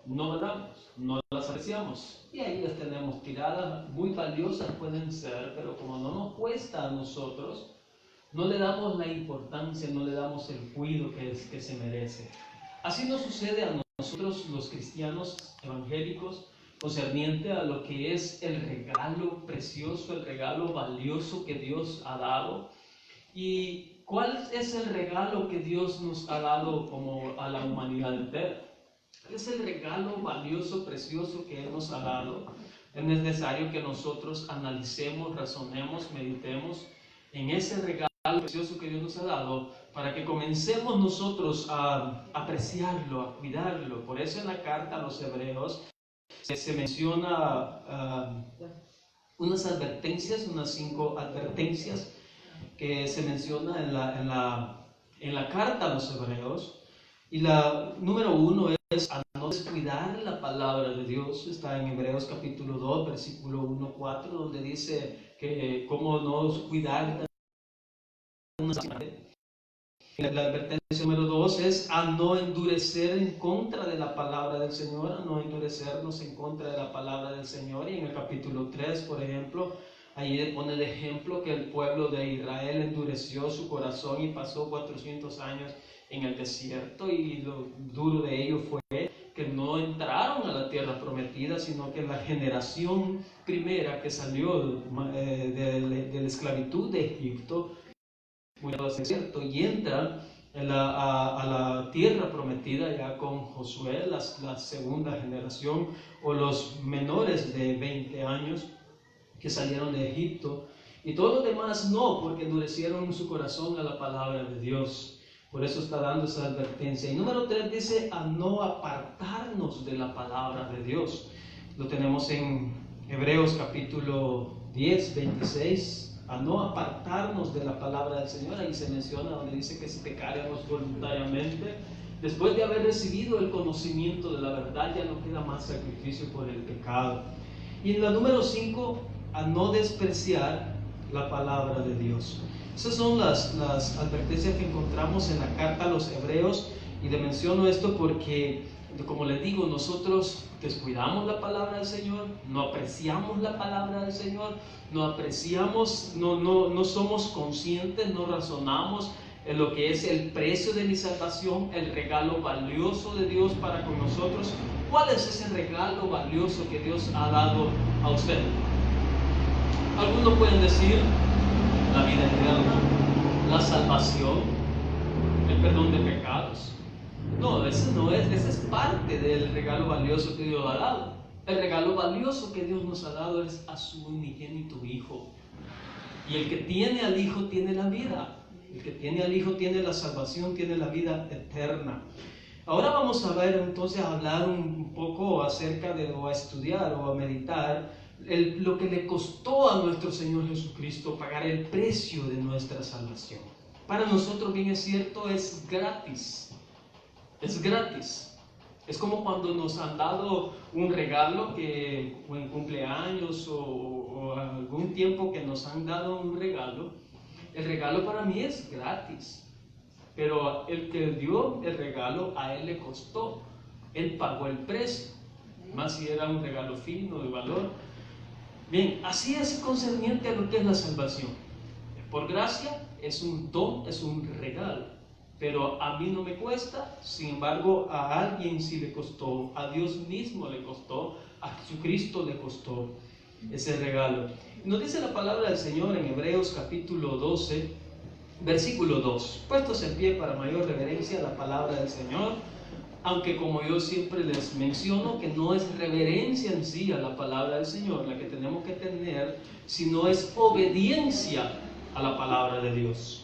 no valoramos, no las apreciamos. Y ahí las tenemos tiradas, muy valiosas pueden ser, pero como no nos cuesta a nosotros, no le damos la importancia, no le damos el cuidado que se merece. Así nos sucede a nosotros los cristianos evangélicos concerniente a lo que es el regalo precioso, el regalo valioso que Dios ha dado. ¿Y cuál es el regalo que Dios nos ha dado como a la humanidad entera? Es el regalo valioso, precioso que Él nos ha dado. Es necesario que nosotros analicemos, razonemos, meditemos en ese regalo precioso que Dios nos ha dado para que comencemos nosotros a apreciarlo, a cuidarlo. Por eso en la carta a los Hebreos se menciona unas advertencias, unas 5 advertencias que se menciona en la carta a los Hebreos. Y la número 1 es a no descuidar la palabra de Dios. Está en Hebreos capítulo 2, versículo 1-4, donde dice que cómo no cuidar. La advertencia número 2 es a no endurecer en contra de la palabra del Señor, a no endurecernos en contra de la palabra del Señor. Y en el capítulo 3, por ejemplo, ahí pone de ejemplo que el pueblo de Israel endureció su corazón y pasó 400 años en el desierto, y lo duro de ello fue que no entraron a la tierra prometida, sino que la generación primera que salió de la esclavitud de Egipto murió al desierto y entra a la tierra prometida ya con Josué, la segunda generación, o los menores de 20 años que salieron de Egipto, y todos los demás no, porque endurecieron su corazón a la palabra de Dios. Por eso está dando esa advertencia. Y número 3 dice a no apartarnos de la palabra de Dios. Lo tenemos en Hebreos capítulo 10, 26. A no apartarnos de la palabra del Señor. Ahí se menciona donde dice que si pecáramos voluntariamente, después de haber recibido el conocimiento de la verdad, ya no queda más sacrificio por el pecado. Y en la número 5, a no despreciar la palabra de Dios. Esas son las advertencias que encontramos en la carta a los Hebreos, y le menciono esto porque, como les digo, nosotros descuidamos la palabra del Señor, no apreciamos la palabra del Señor, no apreciamos, no somos conscientes, no razonamos en lo que es el precio de mi salvación, el regalo valioso de Dios para con nosotros. ¿Cuál es ese regalo valioso que Dios ha dado a usted? Algunos pueden decir la vida eterna, la salvación, el perdón de pecados. No, eso no es, esa es parte del regalo valioso que Dios ha dado. El regalo valioso que Dios nos ha dado es a su unigénito Hijo. Y el que tiene al Hijo tiene la vida. El que tiene al Hijo tiene la salvación, tiene la vida eterna. Ahora vamos a ver entonces, a hablar un poco acerca de, o a estudiar o a meditar lo que le costó a nuestro Señor Jesucristo pagar el precio de nuestra salvación. Para nosotros, bien es cierto, es gratis. Es gratis. Es como cuando nos han dado un regalo, que, o en cumpleaños o algún tiempo que nos han dado un regalo. El regalo para mí es gratis. Pero el que dio el regalo, a él le costó. Él pagó el precio. Más si era un regalo fino, de valor. Bien, así es concerniente a lo que es la salvación. Por gracia es un don, es un regalo. Pero a mí no me cuesta, sin embargo a alguien sí le costó, a Dios mismo le costó, a Jesucristo le costó ese regalo. Nos dice la palabra del Señor en Hebreos capítulo 12, versículo 2. Puestos en pie para mayor reverencia a la palabra del Señor, aunque como yo siempre les menciono, que no es reverencia en sí a la palabra del Señor la que tenemos que tener, sino es obediencia a la palabra de Dios.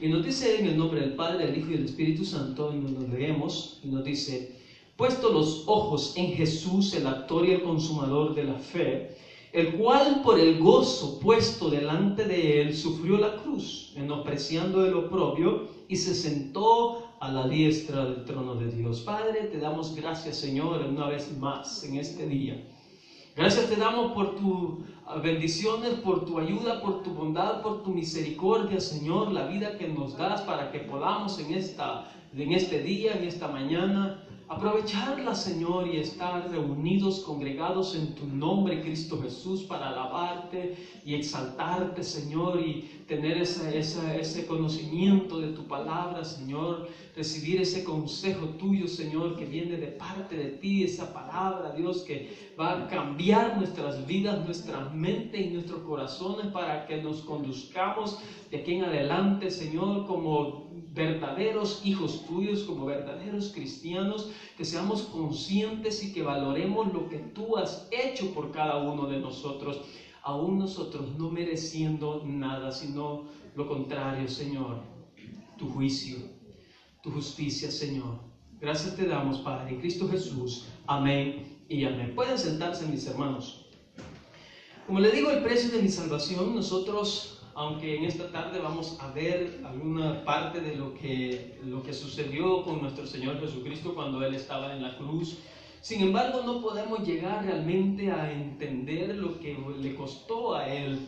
Y nos dice en el nombre del Padre, del Hijo y del Espíritu Santo, y nos leemos, y nos dice: puesto los ojos en Jesús, el autor y el consumador de la fe, el cual por el gozo puesto delante de él sufrió la cruz, menospreciando el oprobio, y se sentó a la diestra del trono de Dios. Padre, te damos gracias, Señor, una vez más en este día. Gracias te damos por tus bendiciones, por tu ayuda, por tu bondad, por tu misericordia, Señor, la vida que nos das para que podamos en este día, en esta mañana, Aprovecharla, Señor, y estar reunidos, congregados en tu nombre, Cristo Jesús, para alabarte y exaltarte, Señor, y tener ese conocimiento de tu palabra, Señor, recibir ese consejo tuyo, Señor, que viene de parte de ti, esa palabra, Dios, que va a cambiar nuestras vidas, nuestra mente y nuestros corazones para que nos conduzcamos de aquí en adelante, Señor, como verdaderos hijos tuyos, como verdaderos cristianos, que seamos conscientes y que valoremos lo que tú has hecho por cada uno de nosotros, aún nosotros no mereciendo nada, sino lo contrario, Señor, tu juicio, tu justicia, Señor. Gracias te damos, Padre, en Cristo Jesús. Amén y amén. Pueden sentarse, mis hermanos. Como le digo, el precio de mi salvación, nosotros, aunque en esta tarde vamos a ver alguna parte de lo que sucedió con nuestro Señor Jesucristo cuando Él estaba en la cruz, sin embargo no podemos llegar realmente a entender lo que le costó a Él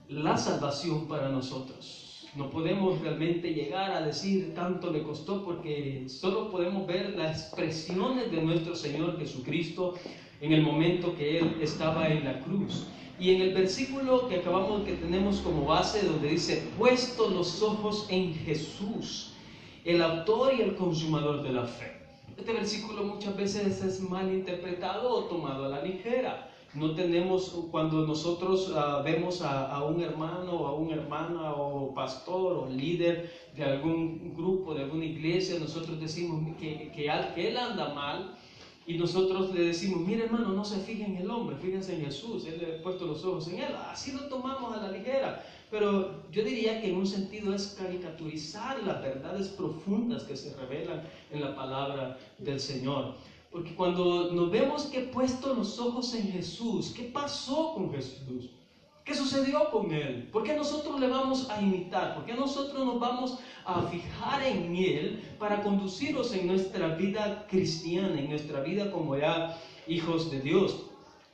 la salvación para nosotros. No podemos realmente llegar a decir tanto le costó, porque solo podemos ver las expresiones de nuestro Señor Jesucristo en el momento que Él estaba en la cruz. Y en el versículo que tenemos como base, donde dice, puesto los ojos en Jesús, el autor y el consumador de la fe. Este versículo muchas veces es mal interpretado o tomado a la ligera. No tenemos, cuando nosotros vemos a un hermano o a una hermana o pastor o líder de algún grupo, de alguna iglesia, nosotros decimos que él anda mal. Y nosotros le decimos, mire hermano, no se fije en el hombre, fíjense en Jesús, Él le ha puesto los ojos en Él. Así lo tomamos a la ligera. Pero yo diría que en un sentido es caricaturizar las verdades profundas que se revelan en la palabra del Señor. Porque cuando nos vemos que he puesto los ojos en Jesús, ¿qué pasó con Jesús? ¿Qué sucedió con Él? ¿Por qué nosotros le vamos a imitar? ¿Por qué nosotros nos vamos a fijar en Él para conducirnos en nuestra vida cristiana, en nuestra vida como ya hijos de Dios?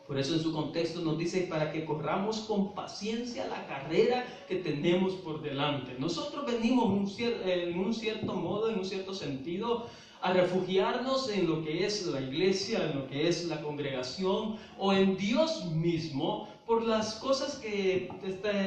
Por eso en su contexto nos dice para que corramos con paciencia la carrera que tenemos por delante. Nosotros venimos en un cierto modo, en un cierto sentido, a refugiarnos en lo que es la iglesia, en lo que es la congregación o en Dios mismo por las cosas que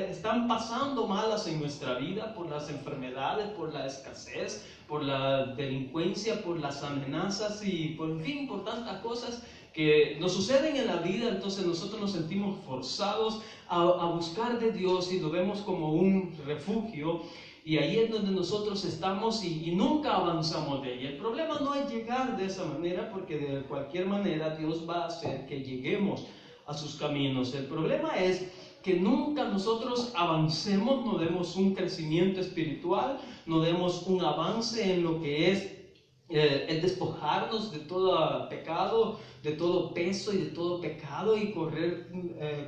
están pasando malas en nuestra vida, por las enfermedades, por la escasez, por la delincuencia, por las amenazas y por fin por tantas cosas que nos suceden en la vida. Entonces nosotros nos sentimos forzados a buscar de Dios y lo vemos como un refugio. Y ahí es donde nosotros estamos y nunca avanzamos de ella. El problema no es llegar de esa manera, porque de cualquier manera Dios va a hacer que lleguemos a sus caminos. El problema es que nunca nosotros avancemos, no demos un crecimiento espiritual, no demos un avance en lo que es el despojarnos de todo pecado, de todo peso y de todo pecado y correr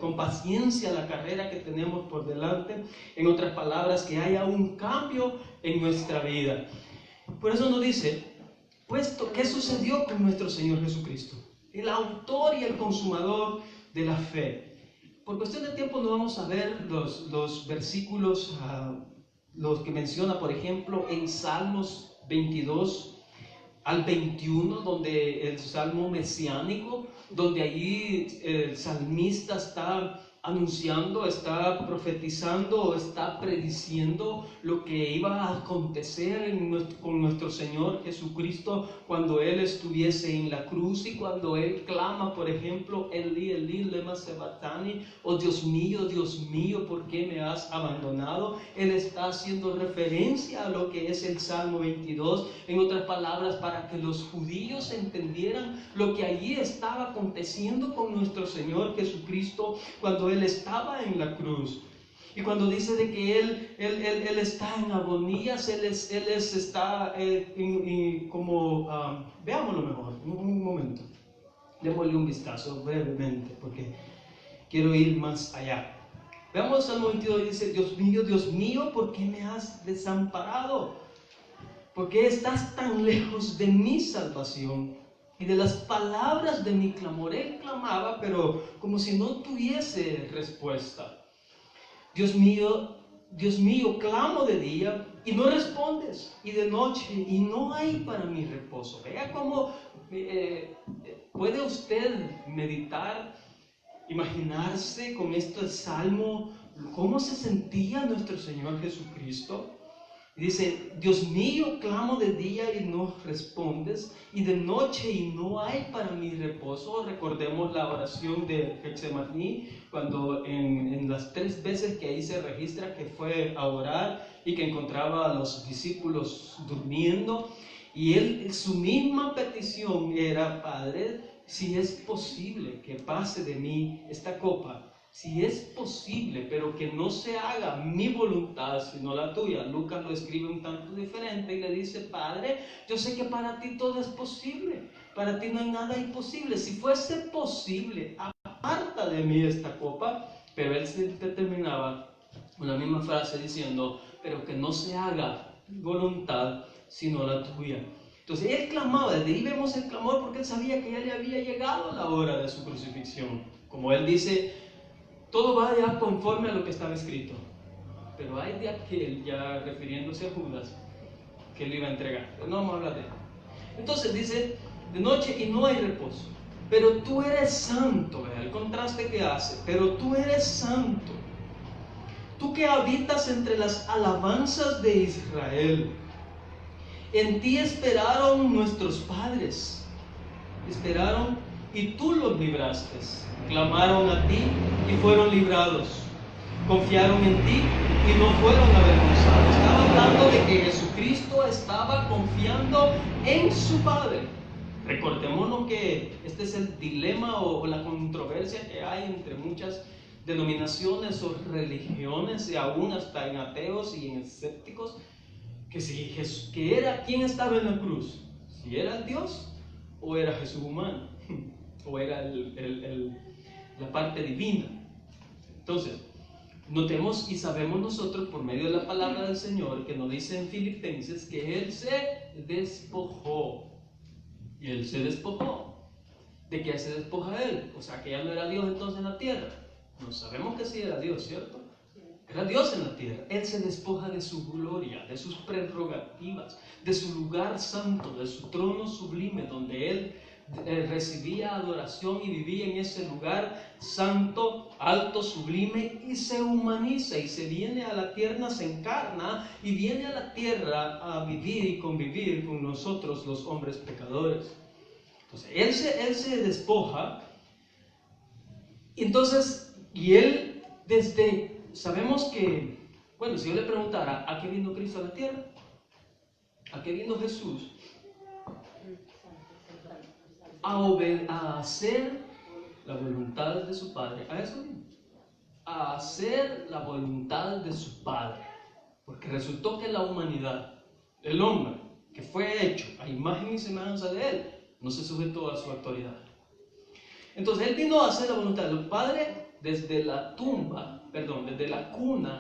con paciencia la carrera que tenemos por delante. En otras palabras, que haya un cambio en nuestra vida. Por eso nos dice, puesto, ¿qué sucedió con nuestro Señor Jesucristo? El autor y el consumador de la fe. Por cuestión de tiempo no vamos a ver los versículos, los que menciona, por ejemplo, en Salmos 22 al 21, donde el salmo mesiánico, donde allí el salmista está anunciando, está profetizando, está prediciendo lo que iba a acontecer con nuestro Señor Jesucristo cuando Él estuviese en la cruz y cuando Él clama, por ejemplo, Elí, Elí, lema sabachthani, oh Dios mío, ¿por qué me has abandonado? Él está haciendo referencia a lo que es el Salmo 22, en otras palabras, para que los judíos entendieran lo que allí estaba aconteciendo con nuestro Señor Jesucristo cuando Él estaba en la cruz. Y cuando dice de que Él está en agonías, Él está como, veámoslo mejor, un momento, démosle un vistazo brevemente, porque quiero ir más allá. Veamos el Salmo 22, dice, Dios mío, ¿por qué me has desamparado? ¿Por qué estás tan lejos de mi salvación y de las palabras de mi clamor? Él clamaba, pero como si no tuviese respuesta. Dios mío, clamo de día y no respondes, y de noche y no hay para mi reposo. Vea cómo ¿Puede usted meditar, imaginarse con este salmo cómo se sentía nuestro Señor Jesucristo? Dice: Dios mío, clamo de día y no respondes, y de noche y no hay para mí reposo. Recordemos la oración de Getsemaní, cuando en las 3 veces que ahí se registra que fue a orar y que encontraba a los discípulos durmiendo, y él, su misma petición era: Padre, si es posible que pase de mí esta copa, si es posible, pero que no se haga mi voluntad sino la tuya. Lucas lo escribe un tanto diferente y le dice: Padre, yo sé que para ti todo es posible, para ti no hay nada imposible. Si fuese posible, aparta de mí esta copa. Pero él se terminaba con la misma frase diciendo: pero que no se haga voluntad sino la tuya. Entonces él clamaba. Desde ahí vemos el clamor, porque él sabía que ya le había llegado la hora de su crucifixión. Como él dice: todo va ya conforme a lo que estaba escrito. Pero hay de aquel, ya refiriéndose a Judas, que le iba a entregar. Pero no vamos a hablar de él. Entonces dice: de noche y no hay reposo. Pero tú eres santo. Vea el contraste que hace. Pero tú eres santo. Tú que habitas entre las alabanzas de Israel. En ti esperaron nuestros padres. Esperaron y tú los libraste. Clamaron a ti y fueron librados. Confiaron en ti y no fueron avergonzados. Estaba hablando de que Jesucristo estaba confiando en su Padre. Recordémonos que este es el dilema o la controversia que hay entre muchas denominaciones o religiones, y aún hasta en ateos y en escépticos, que si Jesús, que era quien estaba en la cruz, si era el Dios o era Jesús humano, o era la parte divina. Entonces, notemos y sabemos nosotros por medio de la palabra del Señor, que nos dice en Filipenses que Él se despojó. Y Él se despojó. ¿De qué se despoja Él? O sea, que ya no era Dios entonces en la tierra. No sabemos que sí era Dios, ¿cierto? Era Dios en la tierra. Él se despoja de su gloria, de sus prerrogativas, de su lugar santo, de su trono sublime, donde Él recibía adoración y vivía en ese lugar santo, alto, sublime, y se humaniza y se viene a la tierra, se encarna y viene a la tierra a vivir y convivir con nosotros los hombres pecadores. Entonces Él se despoja. Entonces, y Él sabemos que, bueno, si yo le preguntara: ¿a qué vino Cristo a la tierra? ¿A qué vino Jesús? A hacer la voluntad de su Padre. A eso vino. A hacer la voluntad de su Padre. Porque resultó que la humanidad, el hombre, que fue hecho a imagen y semejanza de Él, no se sujetó a su autoridad. Entonces Él vino a hacer la voluntad del Padre. Desde la cuna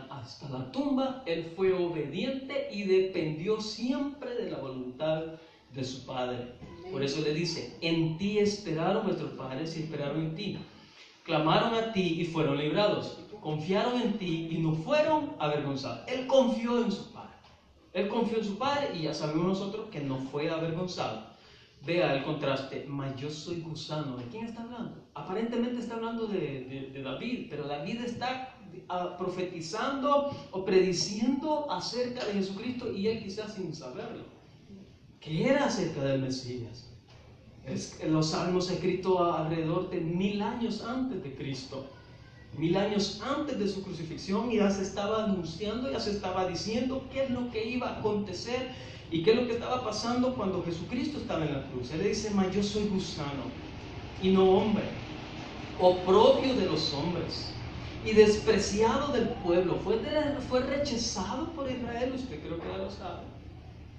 hasta la tumba, Él fue obediente y dependió siempre de la voluntad de su Padre. Por eso le dice: en ti esperaron nuestros padres y esperaron en ti. Clamaron a ti y fueron librados. Confiaron en ti y no fueron avergonzados. Él confió en su Padre. Él confió en su Padre y ya sabemos nosotros que no fue avergonzado. Vea el contraste: mas yo soy gusano. ¿De quién está hablando? Aparentemente está hablando de David, pero David está profetizando o prediciendo acerca de Jesucristo, y él quizás sin saberlo, que era acerca del Mesías. Los salmos escritos alrededor de 1000 años antes de Cristo, 1000 años antes de su crucifixión, y ya se estaba anunciando, ya se estaba diciendo qué es lo que iba a acontecer y qué es lo que estaba pasando cuando Jesucristo estaba en la cruz. Él le dice: mas yo soy gusano y no hombre, oprobio de los hombres y despreciado del pueblo. Fue rechazado por Israel. Usted creo que ya lo sabe.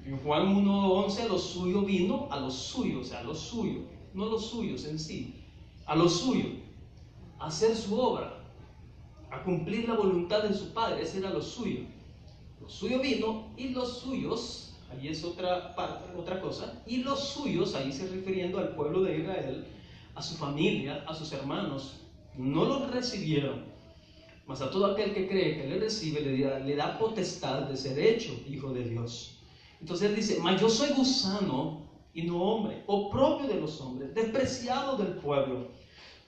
En Juan 1:11, a lo suyo vino, a los suyos, o sea, a lo suyo, no los suyos en sí, a lo suyo, a hacer su obra, a cumplir la voluntad de su Padre. Ese era lo suyo. Lo suyo vino y los suyos, ahí es otra cosa, y los suyos, ahí se refiriendo al pueblo de Israel, a su familia, a sus hermanos, no los recibieron. Mas a todo aquel que cree que le recibe, le da potestad de ser hecho hijo de Dios. Entonces él dice: mas yo soy gusano y no hombre, oprobio de los hombres, despreciado del pueblo.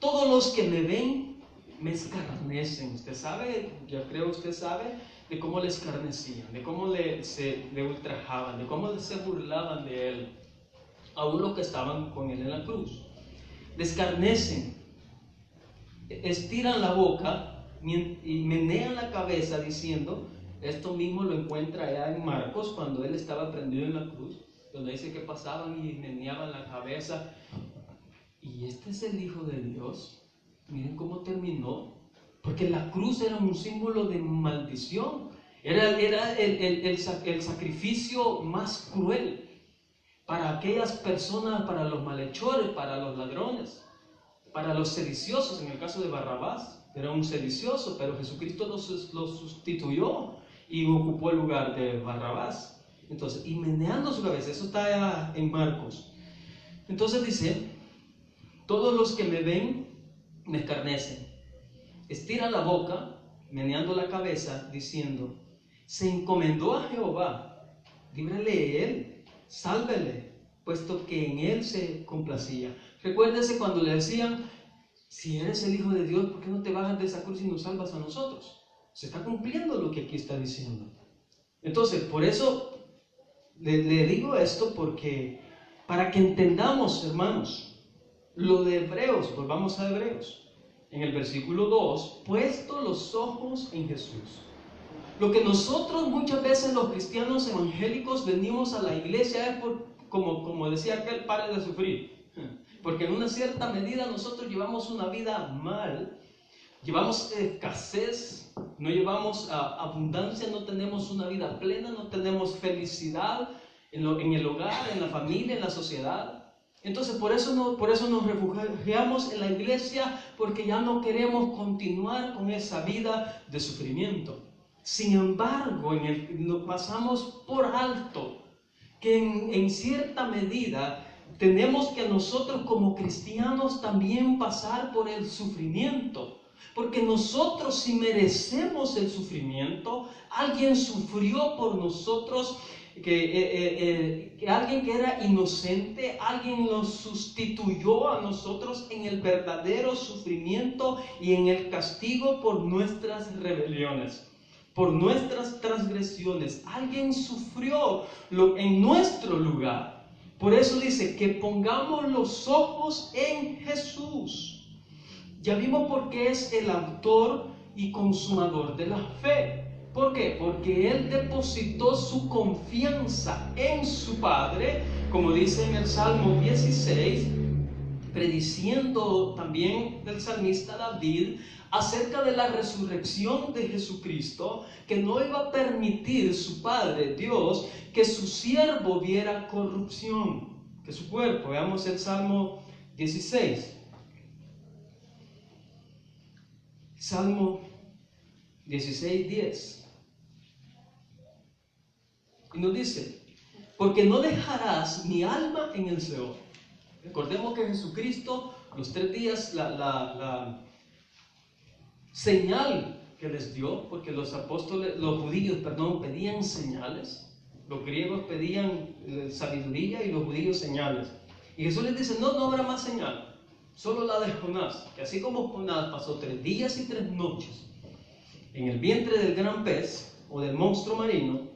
Todos los que me ven me escarnecen. Usted sabe, yo creo que usted sabe de cómo le escarnecían, de cómo le ultrajaban, de cómo se burlaban de él, aún los que estaban con él en la cruz. Le escarnecen, estiran la boca y menean la cabeza diciendo, esto mismo lo encuentra allá en Marcos cuando él estaba prendido en la cruz, donde dice que pasaban y meneaban la cabeza. Y este es el Hijo de Dios. Miren cómo terminó, porque la cruz era un símbolo de maldición, era el sacrificio más cruel para aquellas personas, para los malhechores, para los ladrones, para los sediciosos. En el caso de Barrabás, era un sedicioso, pero Jesucristo lo sustituyó y ocupó el lugar de Barrabás. Entonces, y meneando su cabeza, eso está en Marcos. Entonces dice, todos los que me ven me escarnecen, estira la boca, meneando la cabeza, diciendo, se encomendó a Jehová, líbrale él, sálvele, puesto que en él se complacía. Recuérdese cuando le decían, si eres el Hijo de Dios, ¿por qué no te bajas de esa cruz y nos salvas a nosotros? Se está cumpliendo lo que aquí está diciendo. Entonces, por eso le digo esto, porque para que entendamos, hermanos, lo de Hebreos, volvamos a Hebreos, en el versículo 2, puesto los ojos en Jesús. Lo que nosotros muchas veces los cristianos evangélicos venimos a la iglesia es como decía aquel, pare de sufrir. Porque en una cierta medida nosotros llevamos una vida mal, llevamos escasez, no llevamos abundancia, no tenemos una vida plena, no tenemos felicidad en el hogar, en la familia, en la sociedad. Entonces por eso nos refugiamos en la iglesia, porque ya no queremos continuar con esa vida de sufrimiento. Sin embargo, nos pasamos por alto que en cierta medida tenemos que nosotros como cristianos también pasar por el sufrimiento. Porque nosotros, si merecemos el sufrimiento, alguien sufrió por nosotros, que alguien que era inocente, alguien nos sustituyó a nosotros en el verdadero sufrimiento y en el castigo por nuestras rebeliones, por nuestras transgresiones. Alguien sufrió en nuestro lugar. Por eso dice que pongamos los ojos en Jesús. Ya vimos por qué es el autor y consumador de la fe. ¿Por qué? Porque Él depositó su confianza en su Padre, como dice en el Salmo 16, prediciendo también del salmista David acerca de la resurrección de Jesucristo, que no iba a permitir su Padre, Dios, que su siervo viera corrupción, que su cuerpo. Veamos el Salmo 16. Salmo 16, 10. Y nos dice, porque no dejarás mi alma en el Seol. Recordemos que Jesucristo, los 3 días, la señal que les dio, porque los judíos, pedían señales, los griegos pedían sabiduría y los judíos señales. Y Jesús les dice, no habrá más señal, solo la de Jonás, que así como Jonás pasó 3 días y 3 noches en el vientre del gran pez o del monstruo marino,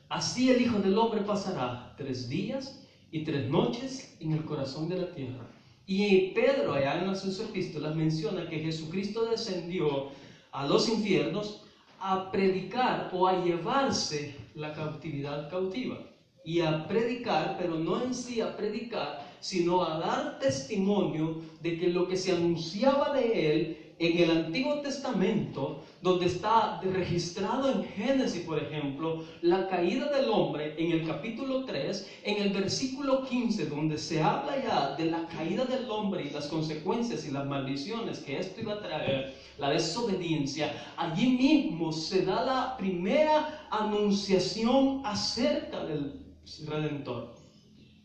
así el Hijo del Hombre pasará 3 días y 3 noches en el corazón de la tierra. Y Pedro, allá en sus epístolas, menciona que Jesucristo descendió a los infiernos a predicar o a llevarse la cautividad cautiva. Y a predicar, pero no en sí a predicar, sino a dar testimonio de que lo que se anunciaba de Él en el Antiguo Testamento, donde está registrado en Génesis, por ejemplo, la caída del hombre en el capítulo 3, en el versículo 15, donde se habla ya de la caída del hombre y las consecuencias y las maldiciones que esto iba a traer, la desobediencia. Allí mismo se da la primera anunciación acerca del Redentor.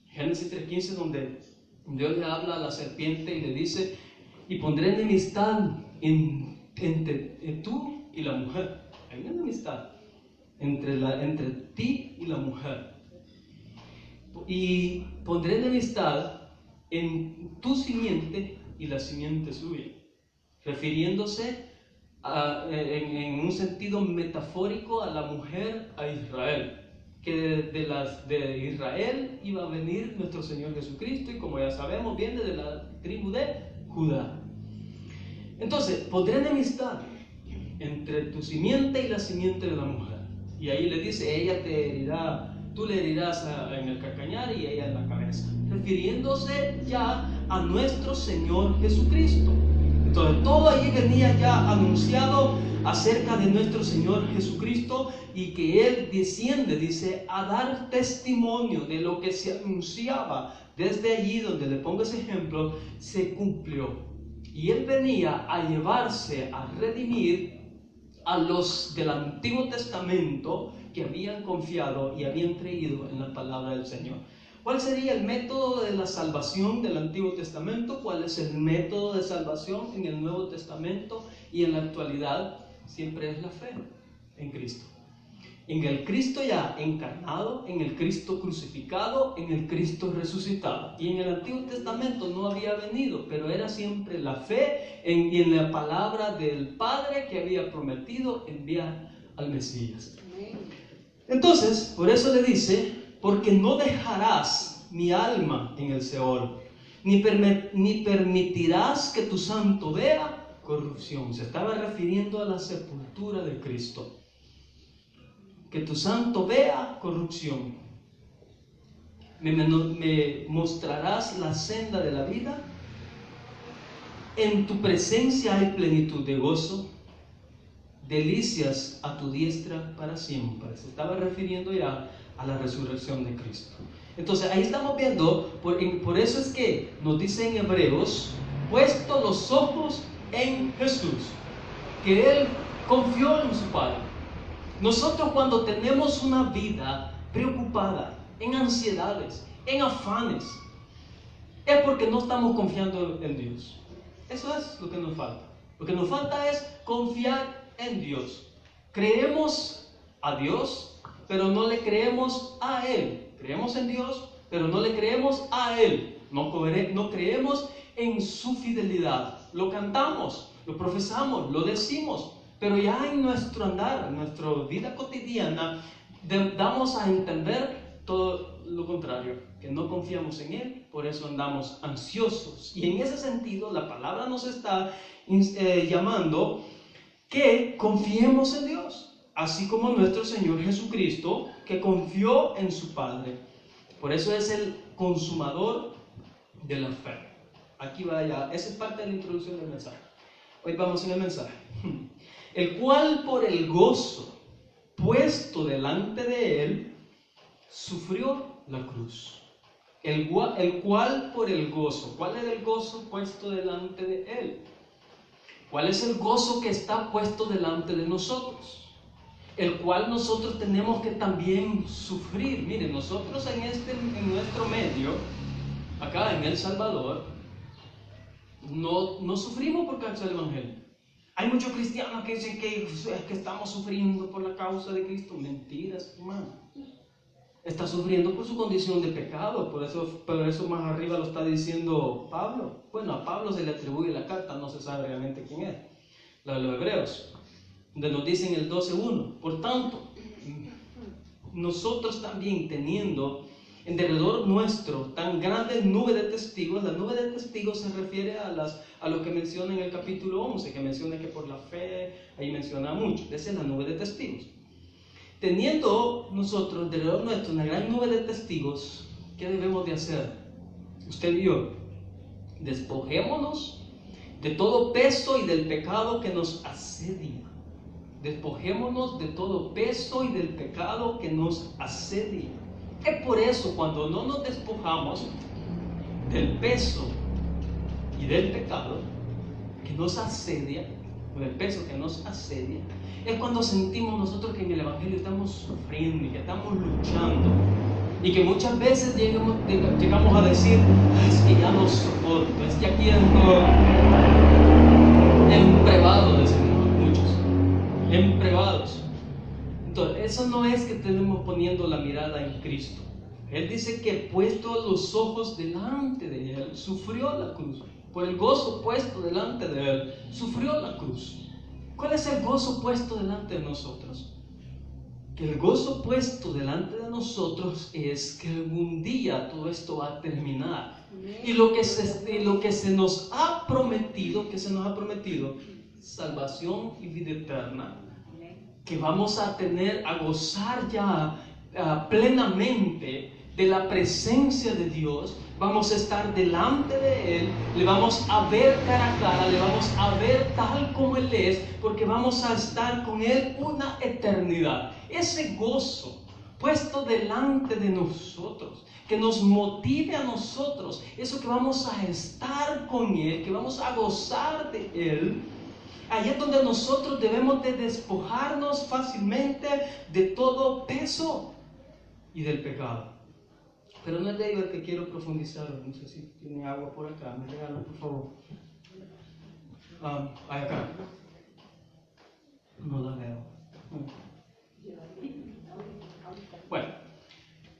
Génesis 3:15, donde Dios le habla a la serpiente y le dice, y pondré enemistad entre tú y la mujer. Hay una enemistad entre ti y la mujer. y pondré enemistad en tu simiente y la simiente suya, refiriéndose en un sentido metafórico a la mujer, a Israel, que de Israel iba a venir nuestro Señor Jesucristo, y como ya sabemos, viene de la tribu de Judá. Entonces, pondré enemistad entre tu simiente y la simiente de la mujer. Y ahí le dice, ella te herirá, tú le herirás en el calcañar y ella en la cabeza, refiriéndose ya a nuestro Señor Jesucristo. Entonces todo ahí venía ya anunciado acerca de nuestro Señor Jesucristo, y que Él desciende, dice, a dar testimonio de lo que se anunciaba desde allí donde le pongo ese ejemplo, se cumplió. Y Él venía a llevarse, a redimir a los del Antiguo Testamento que habían confiado y habían creído en la palabra del Señor. ¿Cuál sería el método de la salvación del Antiguo Testamento? ¿Cuál es el método de salvación en el Nuevo Testamento y en la actualidad? Siempre es la fe en Cristo. En el Cristo ya encarnado, en el Cristo crucificado, en el Cristo resucitado. Y en el Antiguo Testamento no había venido, pero era siempre la fe y en la palabra del Padre que había prometido enviar al Mesías. Entonces, por eso le dice, porque no dejarás mi alma en el Seol, ni permitirás que tu santo vea corrupción. Se estaba refiriendo a la sepultura de Cristo. Que tu santo vea corrupción. Me mostrarás la senda de la vida. En tu presencia hay plenitud de gozo, delicias a tu diestra para siempre. Se estaba refiriendo ya a la resurrección de Cristo. Entonces ahí estamos viendo, por eso es que nos dice en Hebreos, puesto los ojos en Jesús, que Él confió en su Padre. Nosotros cuando tenemos una vida preocupada, en ansiedades, en afanes, es porque no estamos confiando en Dios. Eso es lo que nos falta. Lo que nos falta es confiar en Dios. Creemos a Dios, pero no le creemos a Él. Creemos en Dios, pero no le creemos a Él. No creemos en su fidelidad. Lo cantamos, lo profesamos, lo decimos, pero ya en nuestro andar, en nuestra vida cotidiana, damos a entender todo lo contrario, que no confiamos en Él, por eso andamos ansiosos. Y en ese sentido, la palabra nos está llamando que confiemos en Dios, así como nuestro Señor Jesucristo, que confió en su Padre. Por eso es el consumador de la fe. Aquí va ya, esa es parte de la introducción del mensaje. Hoy vamos en el mensaje. El cual por el gozo puesto delante de Él, sufrió la cruz. El cual por el gozo. ¿Cuál es el gozo puesto delante de Él? ¿Cuál es el gozo que está puesto delante de nosotros? El cual nosotros tenemos que también sufrir. Miren, nosotros en nuestro medio, acá en El Salvador, no sufrimos por causa del Evangelio. Hay muchos cristianos que dicen que estamos sufriendo por la causa de Cristo. Mentiras, hermano. Está sufriendo por su condición de pecado. Por eso más arriba lo está diciendo Pablo. Bueno, a Pablo se le atribuye la carta, no se sabe realmente quién es. La de los Hebreos, donde nos dicen el 12:1. Por tanto, nosotros también teniendo en derredor nuestro tan grande nube de testigos. La nube de testigos se refiere a lo que menciona en el capítulo 11, que menciona que por la fe, ahí menciona mucho. Esa es la nube de testigos. Teniendo nosotros en derredor nuestro una gran nube de testigos, ¿qué debemos de hacer? Usted y yo, despojémonos de todo peso y del pecado que nos asedia. Despojémonos de todo peso y del pecado que nos asedia. Es por eso cuando no nos despojamos del peso y del pecado que nos asedia, o del peso que nos asedia, es cuando sentimos nosotros que en el Evangelio estamos sufriendo y que estamos luchando, y que muchas veces llegamos a decir, es que ya no soporto, es que aquí ando emprevado, decimos muchos, emprevados. Entonces, eso no es que estemos poniendo la mirada en Cristo. Él dice que puesto los ojos delante de Él, sufrió la cruz. Por el gozo puesto delante de Él, sufrió la cruz. ¿Cuál es el gozo puesto delante de nosotros? Que el gozo puesto delante de nosotros es que algún día todo esto va a terminar. Y lo que se nos ha prometido, salvación y vida eterna, que vamos a gozar ya plenamente de la presencia de Dios. Vamos a estar delante de Él, le vamos a ver cara a cara, le vamos a ver tal como Él es, porque vamos a estar con Él una eternidad. Ese gozo puesto delante de nosotros, que nos motive a nosotros, eso que vamos a estar con Él, que vamos a gozar de Él. Ahí es donde nosotros debemos de despojarnos fácilmente de todo peso y del pecado. Pero no es de ello el que quiero profundizar. No sé si tiene agua por acá. Me regalan, por favor. Acá. No la veo. Bueno,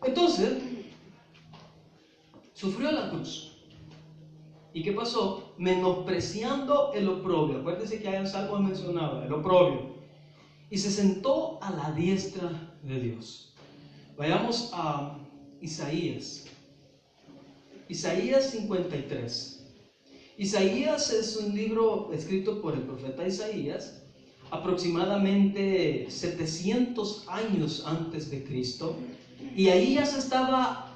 entonces, sufrió la cruz. ¿Y qué pasó? Menospreciando el oprobio. Acuérdense que hay en Salmos mencionado el oprobio. Y se sentó a la diestra de Dios. Vayamos a Isaías 53. Isaías es un libro escrito por el profeta Isaías aproximadamente 700 años antes de Cristo, y ahí ya se estaba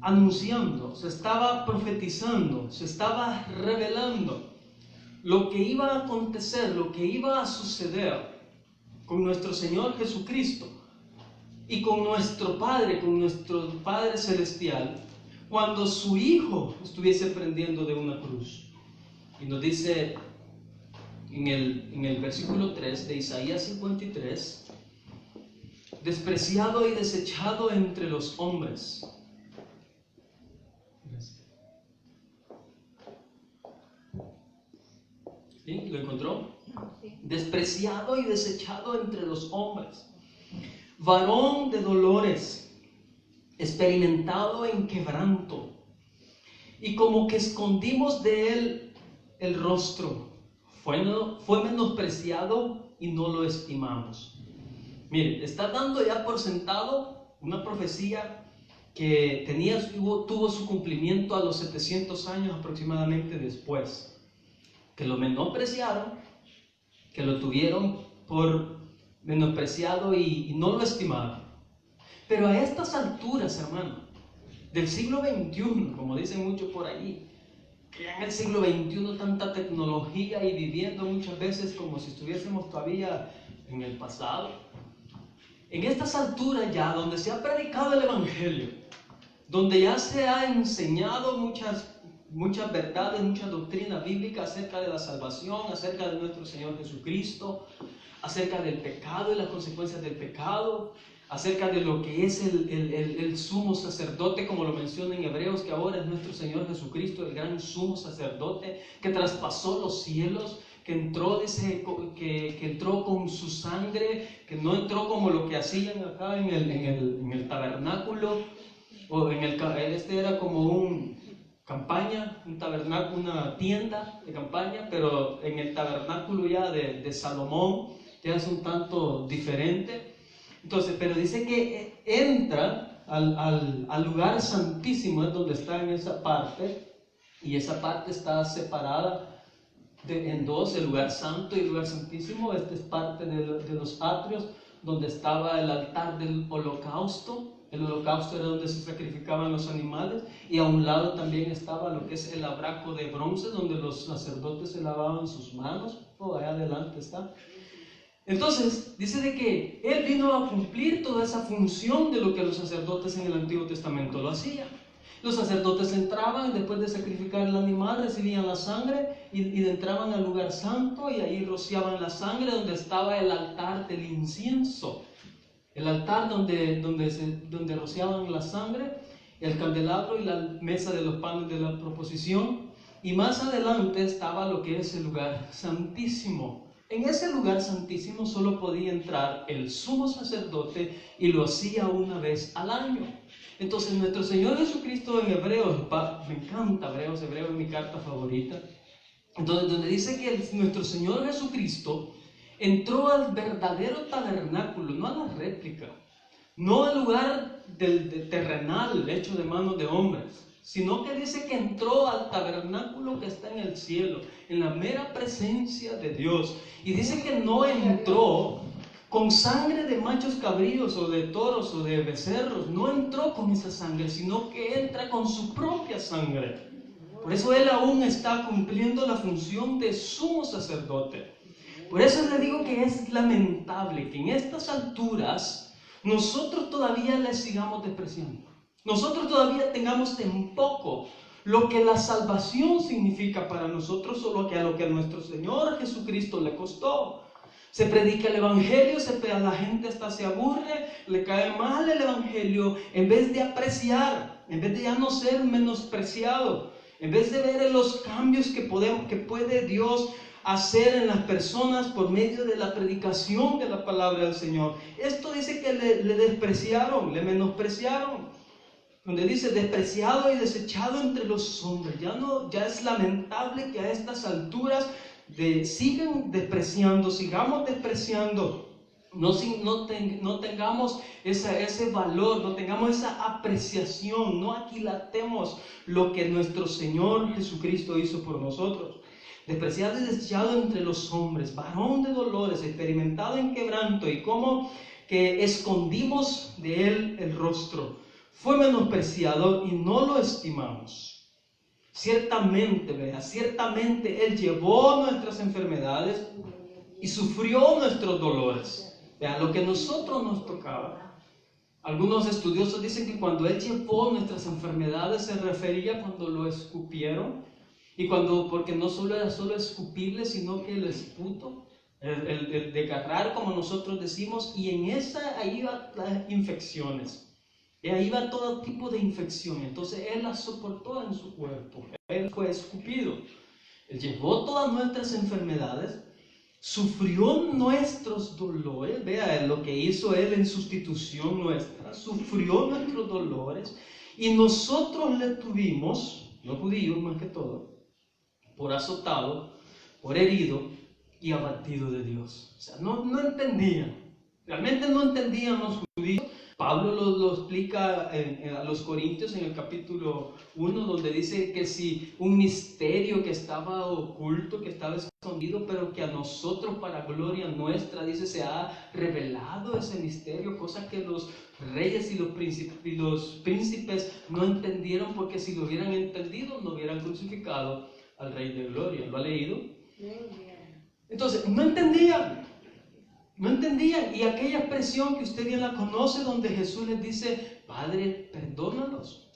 anunciando, se estaba profetizando, se estaba revelando lo que iba a acontecer, lo que iba a suceder con nuestro Señor Jesucristo y con nuestro Padre Celestial, cuando su Hijo estuviese prendiendo de una cruz. Y nos dice en el versículo 3 de Isaías 53, despreciado y desechado entre los hombres. ¿Sí? ¿Lo encontró? Sí. Despreciado y desechado entre los hombres, varón de dolores, experimentado en quebranto, y como que escondimos de él el rostro, fue menospreciado y no lo estimamos. Mire, está dando ya por sentado una profecía que tuvo su cumplimiento a los 700 años aproximadamente después, que lo menospreciaron, que lo tuvieron por menospreciado y no lo estimaron. Pero a estas alturas, hermano, del siglo XXI, como dicen muchos por ahí, que en el siglo XXI tanta tecnología y viviendo muchas veces como si estuviésemos todavía en el pasado, en estas alturas ya, donde se ha predicado el Evangelio, donde ya se ha enseñado muchas verdades, mucha doctrina bíblica acerca de la salvación, acerca de nuestro Señor Jesucristo, acerca del pecado y las consecuencias del pecado, acerca de lo que es el sumo sacerdote, como lo menciona en Hebreos, que ahora es nuestro Señor Jesucristo, el gran sumo sacerdote, que traspasó los cielos, que entró, que entró con su sangre, que no entró como lo que hacían acá en el tabernáculo, o este era como un tabernáculo, una tienda de campaña, pero en el tabernáculo ya de Salomón, ya es un tanto diferente. Entonces, pero dice que entra al lugar santísimo, es donde está en esa parte, y esa parte está separada en dos, el lugar santo y el lugar santísimo. Esta es parte de los atrios, donde estaba el altar del holocausto. El holocausto era donde se sacrificaban los animales, y a un lado también estaba lo que es el abraco de bronce, donde los sacerdotes se lavaban sus manos. Allá adelante está. Entonces, dice de que Él vino a cumplir toda esa función de lo que los sacerdotes en el Antiguo Testamento lo hacían. Los sacerdotes entraban, después de sacrificar el animal, recibían la sangre y entraban al lugar santo, y ahí rociaban la sangre donde estaba el altar del incienso. El altar donde rociaban la sangre, el candelabro y la mesa de los panes de la proposición. Y más adelante estaba lo que es el lugar santísimo. En ese lugar santísimo solo podía entrar el sumo sacerdote, y lo hacía una vez al año. Entonces nuestro Señor Jesucristo en Hebreos, me encanta Hebreos es mi carta favorita, entonces donde dice que nuestro Señor Jesucristo entró al verdadero tabernáculo, no a la réplica, no al lugar del terrenal hecho de manos de hombres, sino que dice que entró al tabernáculo que está en el cielo, en la mera presencia de Dios. Y dice que no entró con sangre de machos cabríos o de toros o de becerros, no entró con esa sangre, sino que entra con su propia sangre. Por eso Él aún está cumpliendo la función de sumo sacerdote. Por eso le digo que es lamentable que en estas alturas nosotros todavía le sigamos despreciando. Nosotros todavía tengamos en poco lo que la salvación significa para nosotros o lo que a nuestro Señor Jesucristo le costó. Se predica el Evangelio, la gente hasta se aburre, le cae mal el Evangelio, en vez de apreciar, en vez de ya no ser menospreciado, en vez de ver los cambios que puede Dios hacer en las personas por medio de la predicación de la palabra del Señor. Esto dice que le despreciaron, le menospreciaron. Donde dice despreciado y desechado entre los hombres. Ya es lamentable que a estas alturas sigamos despreciando. No tengamos ese valor, no tengamos esa apreciación, no aquilatemos lo que nuestro Señor Jesucristo hizo por nosotros. Despreciado y desechado entre los hombres, varón de dolores, experimentado en quebranto, y como que escondimos de él el rostro. Fue menospreciado y no lo estimamos. Ciertamente Él llevó nuestras enfermedades y sufrió nuestros dolores. Vea, lo que a nosotros nos tocaba. Algunos estudiosos dicen que cuando Él llevó nuestras enfermedades se refería cuando lo escupieron. Y porque no solo era escupirle, sino que el esputo, el desgarrar, como nosotros decimos, y ahí iban las infecciones. Y ahí va todo tipo de infección. Entonces Él las soportó en su cuerpo. Él fue escupido. Él llevó todas nuestras enfermedades, sufrió nuestros dolores. Vea lo que hizo Él en sustitución nuestra. Sufrió nuestros dolores. Y nosotros le tuvimos, los judíos más que todo, por azotado, por herido y abatido de Dios. O sea, no entendían. Realmente no entendían los judíos. Pablo lo explica a los Corintios en el capítulo 1, donde dice que si un misterio que estaba oculto, que estaba escondido, pero que a nosotros para gloria nuestra, dice, se ha revelado ese misterio, cosa que los reyes y los príncipes no entendieron, porque si lo hubieran entendido no hubieran crucificado al Rey de Gloria. ¿Lo ha leído? Entonces, no entendían. Y aquella expresión que usted bien la conoce, donde Jesús les dice, Padre, perdónalos,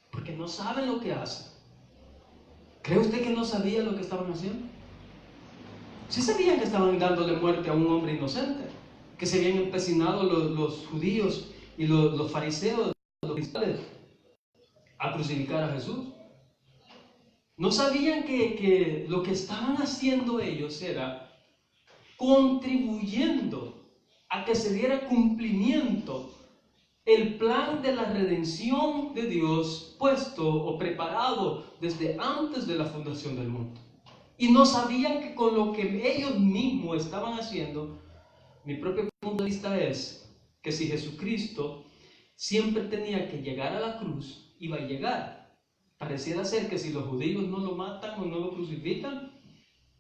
porque no saben lo que hacen. ¿Cree usted que no sabían lo que estaban haciendo? Sí sabían que estaban dándole muerte a un hombre inocente, que se habían empecinado los judíos y los fariseos, los cristales, a crucificar a Jesús. No sabían que lo que estaban haciendo ellos era contribuyendo a que se diera cumplimiento el plan de la redención de Dios puesto o preparado desde antes de la fundación del mundo. Y no sabían que con lo que ellos mismos estaban haciendo, mi propio punto de vista es que si Jesucristo siempre tenía que llegar a la cruz, iba a llegar. Pareciera ser que si los judíos no lo matan o no lo crucifican,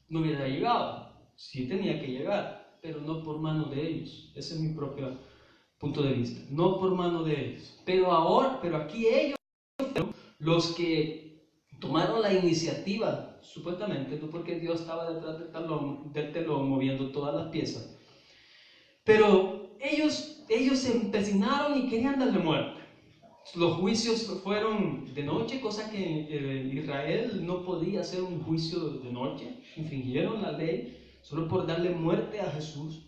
no hubiera llegado. Sí tenía que llegar, pero no por mano de ellos. Ese es mi propio punto de vista. No por mano de ellos. Pero aquí ellos fueron los que tomaron la iniciativa, supuestamente, no porque Dios estaba detrás del telón moviendo todas las piezas. Pero ellos se empecinaron y querían darle muerte. Los juicios fueron de noche, cosa que Israel no podía hacer un juicio de noche. Infringieron la ley solo por darle muerte a Jesús.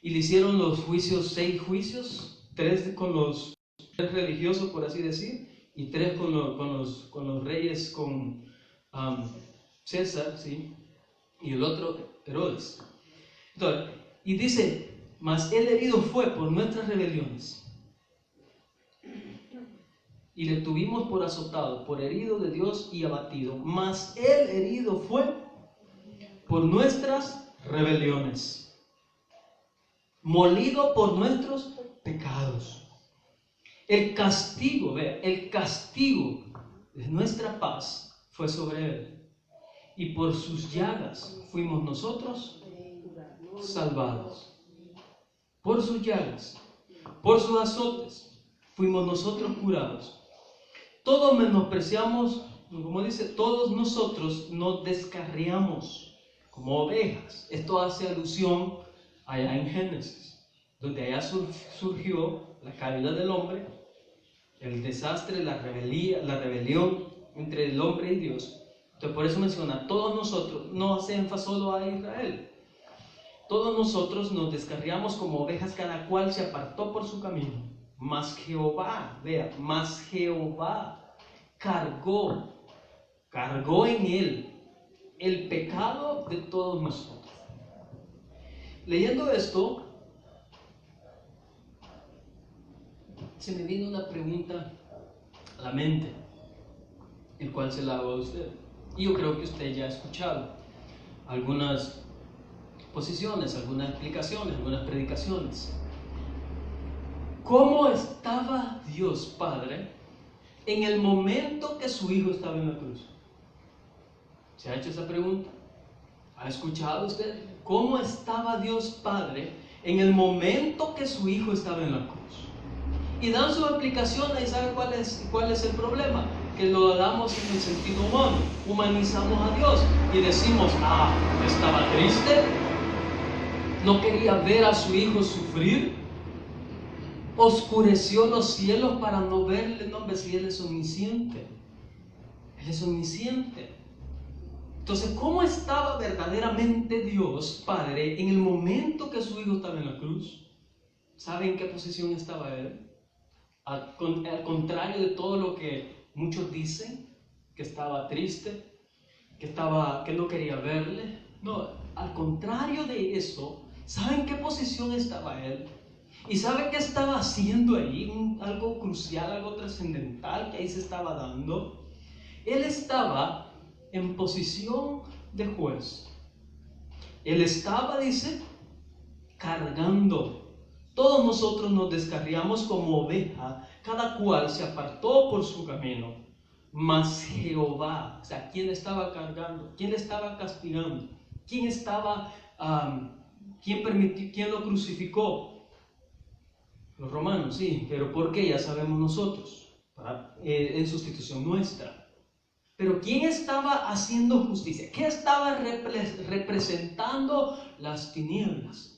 Y le hicieron los juicios, 6 juicios, 3 con los religiosos, por así decir, y 3 con los reyes, con César, ¿sí? Y el otro, Herodes. Entonces, y dice, mas el herido fue por nuestras rebeliones, y le tuvimos por azotado, por herido de Dios y abatido. Mas Él herido fue por nuestras rebeliones, molido por nuestros pecados. El castigo de nuestra paz fue sobre Él, y por sus llagas fuimos nosotros salvados. Por sus llagas, por sus azotes, fuimos nosotros curados. Todos menospreciamos, como dice, todos nosotros nos descarriamos como ovejas. Esto hace alusión allá en Génesis, donde allá surgió la caída del hombre, el desastre, la rebelión entre el hombre y Dios. Entonces por eso menciona, todos nosotros, no hace énfasis solo a Israel. Todos nosotros nos descarriamos como ovejas, cada cual se apartó por su camino. Mas Jehová, vea, mas Jehová cargó en Él el pecado de todos nosotros. Leyendo esto, se me vino una pregunta a la mente, el cual se la hago a usted. Y yo creo que usted ya ha escuchado algunas posiciones, algunas explicaciones, algunas predicaciones. ¿Cómo estaba Dios Padre en el momento que su Hijo estaba en la cruz? ¿Se ha hecho esa pregunta? ¿Ha escuchado usted? ¿Cómo estaba Dios Padre en el momento que su Hijo estaba en la cruz? Y dan su explicación, y ¿sabe cuál es el problema? Que lo damos en el sentido humano, humanizamos a Dios y decimos, estaba triste, no quería ver a su Hijo sufrir, oscureció los cielos para no verle. No, hombre, si Él es omnisciente, Él es omnisciente. Entonces, ¿cómo estaba verdaderamente Dios Padre en el momento que su Hijo estaba en la cruz? ¿Sabe en qué posición estaba Él? Al contrario de todo lo que muchos dicen, que estaba triste, que no quería verle. No, al contrario de eso, ¿saben en qué posición estaba Él? ¿Y sabe qué estaba haciendo ahí? Algo crucial, algo trascendental que ahí se estaba dando. Él estaba en posición de juez. Él estaba, dice, cargando. Todos nosotros nos descarriamos como oveja, cada cual se apartó por su camino. Mas Jehová, o sea, ¿quién estaba cargando? ¿Quién le estaba castigando? ¿Quién estaba, quién lo crucificó? Los romanos, sí, pero ¿por qué? Ya sabemos nosotros, en sustitución nuestra. Pero ¿quién estaba haciendo justicia? ¿Qué estaba representando las tinieblas?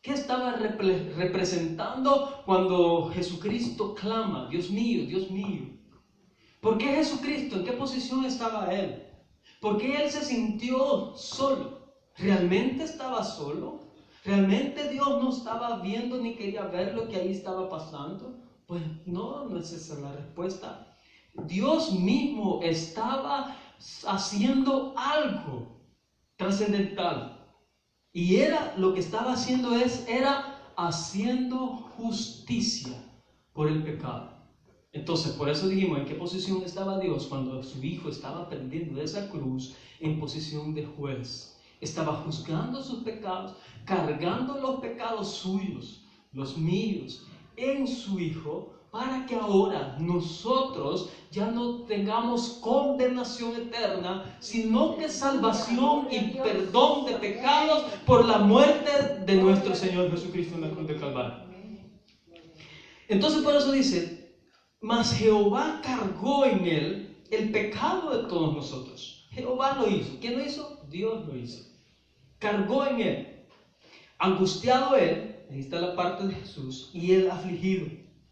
¿Qué estaba representando cuando Jesucristo clama, Dios mío, Dios mío? ¿Por qué Jesucristo? ¿En qué posición estaba Él? ¿Por qué Él se sintió solo? ¿Realmente estaba solo? ¿Realmente Dios no estaba viendo ni quería ver lo que ahí estaba pasando? Pues no es esa la respuesta. Dios mismo estaba haciendo algo trascendental. Y lo que estaba haciendo era haciendo justicia por el pecado. Entonces, por eso dijimos, ¿en qué posición estaba Dios cuando su Hijo estaba pendiendo de esa cruz? En posición de juez. Estaba juzgando sus pecados, cargando los pecados suyos, los míos, en su Hijo, para que ahora nosotros ya no tengamos condenación eterna, sino que salvación y perdón de pecados por la muerte de nuestro Señor Jesucristo en la cruz de Calvario. Entonces por eso dice, mas Jehová cargó en Él el pecado de todos nosotros. Jehová lo hizo. ¿Quién lo hizo? Dios lo hizo. Cargó en Él. Angustiado Él, ahí está la parte de Jesús, y Él afligido.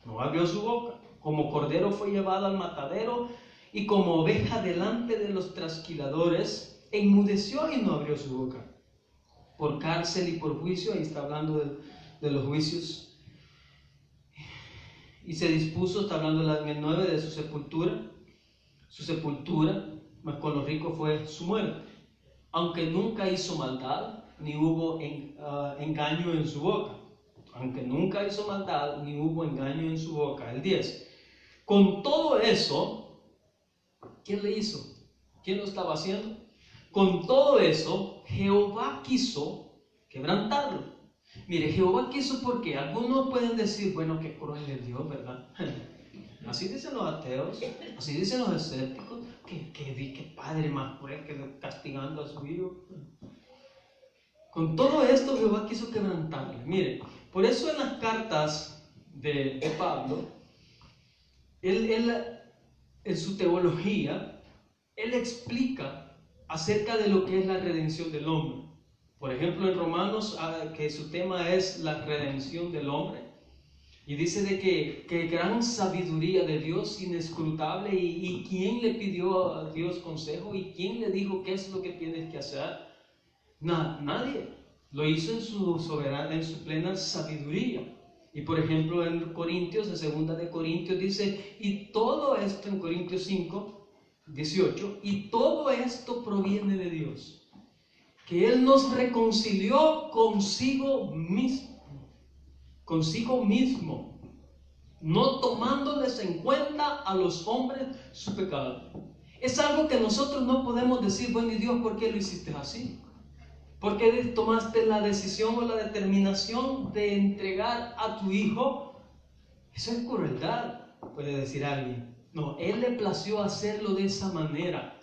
No abrió su boca. Como cordero fue llevado al matadero, y como oveja delante de los trasquiladores, enmudeció y no abrió su boca. Por cárcel y por juicio, ahí está hablando de los juicios. Y se dispuso, está hablando en el 9 de su sepultura. Su sepultura, mas con los ricos fue su muerte. Aunque nunca hizo maldad, ni hubo engaño en su boca. Aunque nunca hizo maldad, ni hubo engaño en su boca. El 10. Con todo eso, ¿quién le hizo? ¿Quién lo estaba haciendo? Con todo eso, Jehová quiso quebrantarlo. Mire, Jehová quiso porque algunos pueden decir, bueno, qué cruel es Dios, ¿verdad? Así dicen los ateos, así dicen los escépticos, que padre más cruel que castigando a su hijo. Con todo esto, Jehová quiso quebrantarle. Mire, por eso en las cartas de Pablo, él en su teología, él explica acerca de lo que es la redención del hombre. Por ejemplo, en Romanos, que su tema es la redención del hombre, y dice de que gran sabiduría de Dios, inescrutable, y quién le pidió a Dios consejo, y quién le dijo qué es lo que tienes que hacer. Nadie. Lo hizo en su soberana, en su plena sabiduría. Y por ejemplo en Corintios, en 2 de Corintios dice, y todo esto en Corintios 5, 18, y todo esto proviene de Dios, que Él nos reconcilió consigo mismo, no tomándoles en cuenta a los hombres su pecado. Es algo que nosotros no podemos decir, bueno, y Dios, ¿por qué lo hiciste así? ¿Por qué tomaste la decisión o la determinación de entregar a tu hijo? Eso es crueldad, puede decir alguien. No, Él le plació hacerlo de esa manera.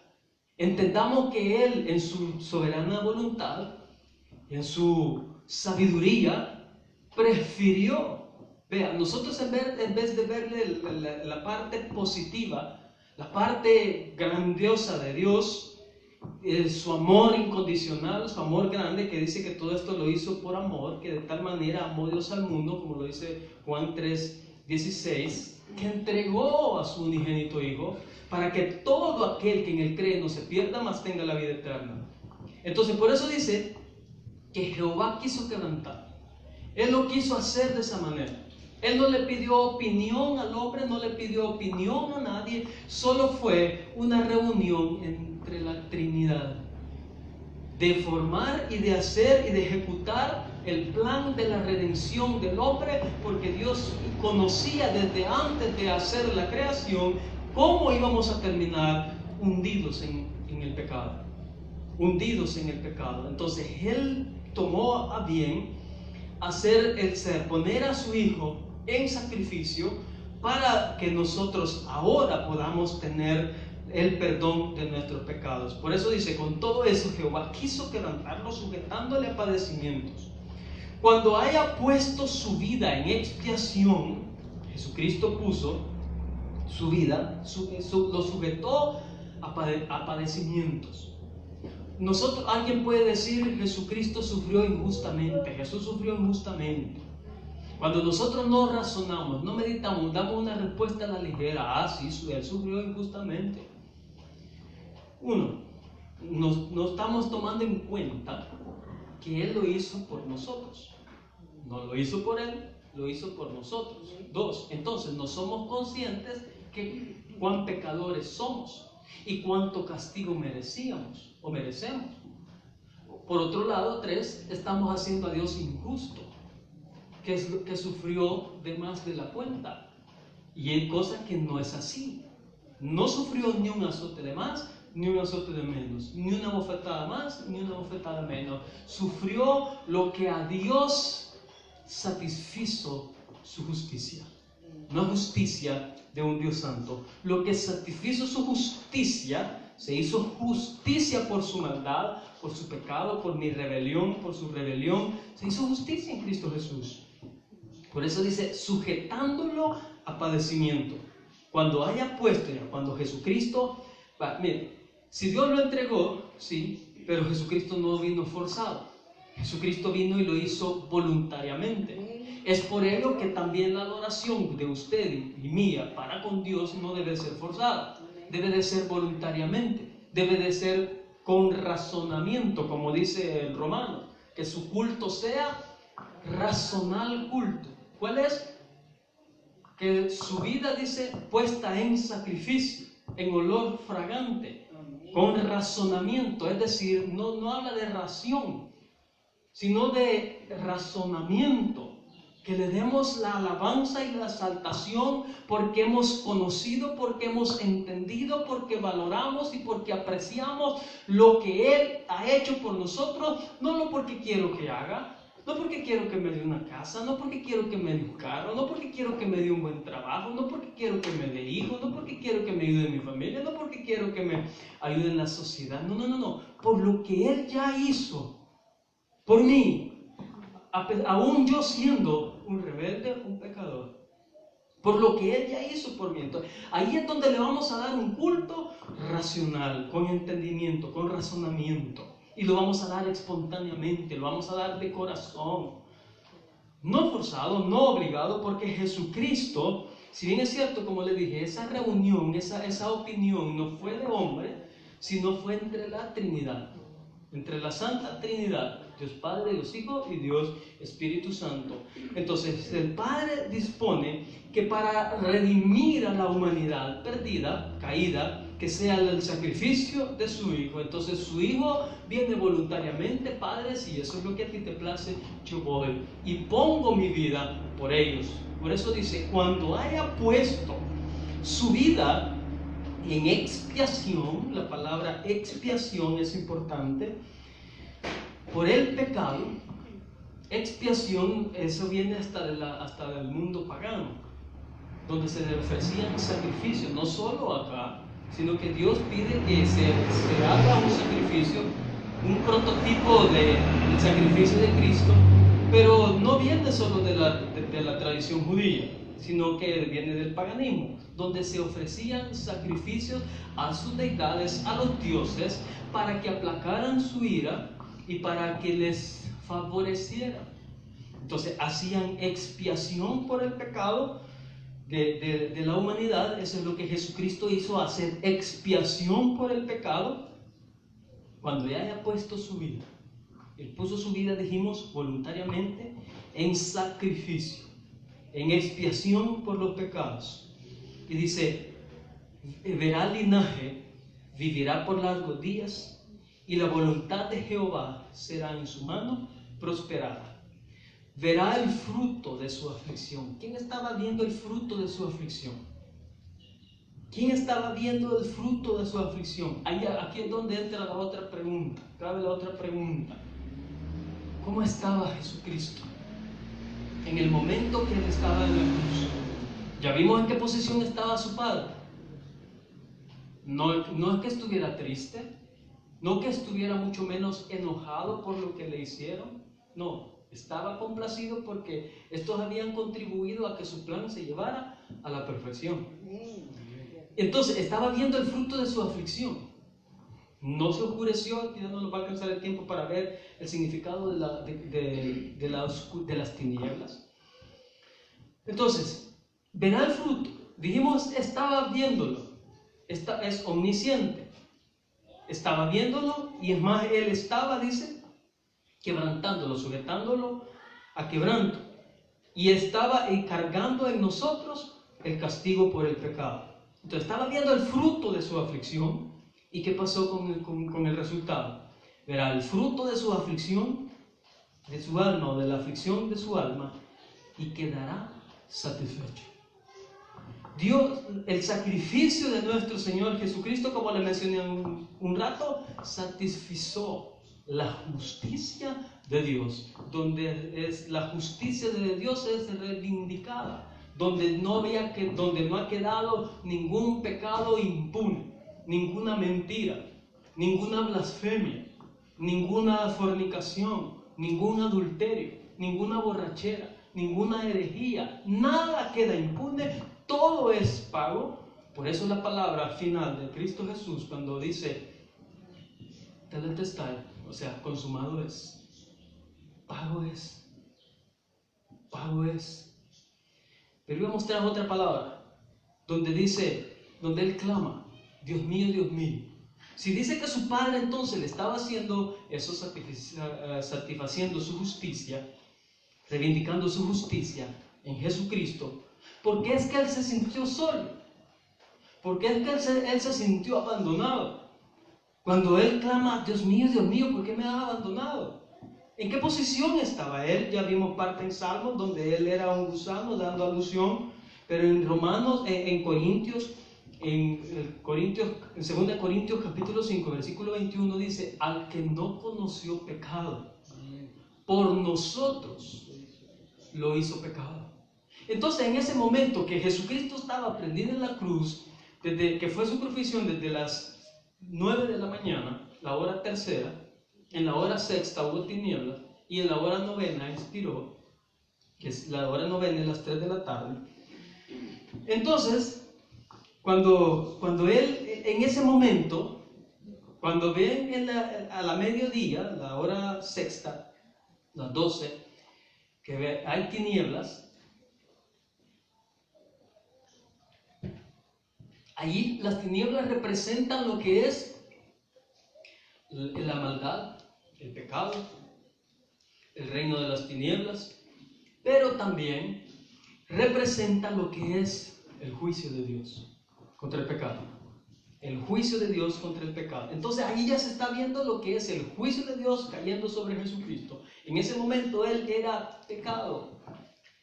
Entendamos que Él, en su soberana voluntad, en su sabiduría, prefirió. Vea, nosotros en vez de verle la parte positiva, la parte grandiosa de Dios, su amor incondicional, su amor grande, que dice que todo esto lo hizo por amor, que de tal manera amó Dios al mundo, como lo dice Juan 3:16, que entregó a su unigénito Hijo, para que todo aquel que en Él cree no se pierda, mas tenga la vida eterna. Entonces, por eso dice que Jehová quiso quebrantar. Él lo quiso hacer de esa manera. Él no le pidió opinión al hombre, no le pidió opinión a nadie, solo fue una reunión entre la Trinidad, de formar y de hacer y de ejecutar el plan de la redención del hombre, porque Dios conocía desde antes de hacer la creación cómo íbamos a terminar hundidos en el pecado. Hundidos en el pecado. Entonces Él tomó a bien hacer el ser, poner a su Hijo en sacrificio para que nosotros ahora podamos tener el perdón de nuestros pecados. Por eso dice, con todo eso Jehová quiso quebrantarlo, sujetándole a padecimientos. Cuando haya puesto su vida en expiación, Jesucristo puso su vida, lo sujetó a padecimientos. Alguien puede decir, Jesucristo sufrió injustamente, Jesús sufrió injustamente. Cuando nosotros no razonamos, no meditamos, damos una respuesta a la ligera, sí, Él sufrió injustamente. No estamos tomando en cuenta que Él lo hizo por nosotros. No lo hizo por Él, lo hizo por nosotros. 2, entonces no somos conscientes que cuán pecadores somos y cuánto castigo merecíamos o merecemos. Por otro lado, 3, estamos haciendo a Dios injusto, que es lo que sufrió de más de la cuenta. Y hay cosas que no es así. No sufrió ni un azote de más, ni un azote de menos, ni una bofetada más, ni una bofetada menos. Sufrió lo que a Dios satisfizo su justicia. No justicia de un Dios santo. Lo que satisfizo su justicia, se hizo justicia por su maldad, por su pecado, por mi rebelión, por su rebelión. Se hizo justicia en Cristo Jesús. Por eso dice, sujetándolo a padecimiento. Cuando haya puesto, cuando Jesucristo, mire, si Dios lo entregó, sí, pero Jesucristo no vino forzado. Jesucristo vino y lo hizo voluntariamente. Es por ello que también la adoración de usted y mía para con Dios no debe ser forzada. Debe de ser voluntariamente. Debe de ser con razonamiento, como dice el Romano. Que su culto sea razonal culto. ¿Cuál es? Que su vida, dice, puesta en sacrificio, en olor fragante, con razonamiento. Es decir, no habla de ración, sino de razonamiento. Que le demos la alabanza y la exaltación porque hemos conocido, porque hemos entendido, porque valoramos y porque apreciamos lo que Él ha hecho por nosotros, no lo porque quiero que haga, no porque quiero que me dé una casa, no porque quiero que me dé un carro, no porque quiero que me dé un buen trabajo, no porque quiero que me dé hijos, no porque quiero que me ayude en mi familia, no porque quiero que me ayude en la sociedad, no, por lo que Él ya hizo por mí. Aún yo siendo un rebelde, un pecador, por lo que Él ya hizo por mí. Entonces, ahí es donde le vamos a dar un culto racional, con entendimiento, con razonamiento. Y lo vamos a dar espontáneamente, lo vamos a dar de corazón. No forzado, no obligado, porque Jesucristo, si bien es cierto, como le dije, esa reunión, esa opinión no fue de hombre, sino fue entre la Trinidad. Entre la Santa Trinidad, Dios Padre, Dios Hijo y Dios Espíritu Santo. Entonces el Padre dispone que para redimir a la humanidad perdida, caída, que sea el sacrificio de su Hijo. Entonces su Hijo viene voluntariamente: Padre, si eso es lo que a ti te place, yo voy y pongo mi vida por ellos. Por eso dice: cuando haya puesto su vida en expiación, la palabra expiación es importante, por el pecado. Expiación, eso viene hasta del mundo pagano, donde se le ofrecían sacrificios, no solo acá, sino que Dios pide que se haga un sacrificio, un prototipo del sacrificio de Cristo, pero no viene solo de la tradición judía, sino que viene del paganismo, donde se ofrecían sacrificios a sus deidades, a los dioses, para que aplacaran su ira y para que les favoreciera. Entonces hacían expiación por el pecado de la humanidad. Eso es lo que Jesucristo hizo, hacer expiación por el pecado cuando ya haya puesto su vida. Él puso su vida, dijimos, voluntariamente en sacrificio, en expiación por los pecados. Y dice: verá el linaje, vivirá por largos días, y la voluntad de Jehová será en su mano prosperada. Verá el fruto de su aflicción. ¿Quién estaba viendo el fruto de su aflicción? ¿Quién estaba viendo el fruto de su aflicción? Aquí es donde entra la otra pregunta. Cabe la otra pregunta. ¿Cómo estaba Jesucristo en el momento que Él estaba en la cruz? Ya vimos en qué posición estaba su Padre. No es que estuviera triste, no que estuviera mucho menos enojado por lo que le hicieron. No, estaba complacido porque estos habían contribuido a que su plan se llevara a la perfección. Entonces estaba viendo el fruto de su aflicción. No se oscureció, ya no nos va a alcanzar el tiempo para ver el significado de las tinieblas. Entonces, verá el fruto. Dijimos, estaba viéndolo. Es omnisciente. Estaba viéndolo, y es más, Él estaba, dice, quebrantándolo, sujetándolo a quebranto. Y estaba encargando en nosotros el castigo por el pecado. Entonces estaba viendo el fruto de su aflicción. ¿Y qué pasó con el resultado? Verá el fruto de su aflicción, de su alma, o de la aflicción de su alma, y quedará satisfecho. Dios, el sacrificio de nuestro Señor Jesucristo, como le mencioné un rato, satisfizo la justicia de Dios, donde la justicia de Dios es reivindicada, donde no ha quedado ningún pecado impune, ninguna mentira, ninguna blasfemia, ninguna fornicación, ningún adulterio, ninguna borrachera, ninguna herejía, nada queda impune, todo es pago. Por eso la palabra final de Cristo Jesús, cuando dice tetelestai, o sea, consumado es, pago es, pago es. Pero voy a mostrar otra palabra, donde Él clama: Dios mío, Si dice que su Padre entonces le estaba haciendo eso, satisfaciendo su justicia, reivindicando su justicia en Jesucristo, ¿por qué es que Él se sintió solo? ¿Por qué es que Él se sintió abandonado? Cuando Él clama: Dios mío, ¿por qué me has abandonado? ¿En qué posición estaba él? Ya vimos parte en Salmos donde él era un gusano dando alusión, pero en Romanos, en Corintios, en 2 Corintios capítulo 5, versículo 21 dice, al que no conoció pecado, por nosotros lo hizo pecado. Entonces, en ese momento que Jesucristo estaba prendido en la cruz, desde que fue su crucifixión desde las 9 de la mañana, la hora tercera, en la hora sexta hubo tinieblas, y en la hora novena expiró, que es la hora novena, las 3 de la tarde. Entonces, cuando él, en ese momento, cuando ven a la mediodía, la hora sexta, las 12, que hay tinieblas, allí las tinieblas representan lo que es la maldad, el pecado, el reino de las tinieblas, pero también representa lo que es el juicio de Dios contra el pecado. El juicio de Dios contra el pecado. Entonces ahí ya se está viendo lo que es el juicio de Dios cayendo sobre Jesucristo. En ese momento él era pecado.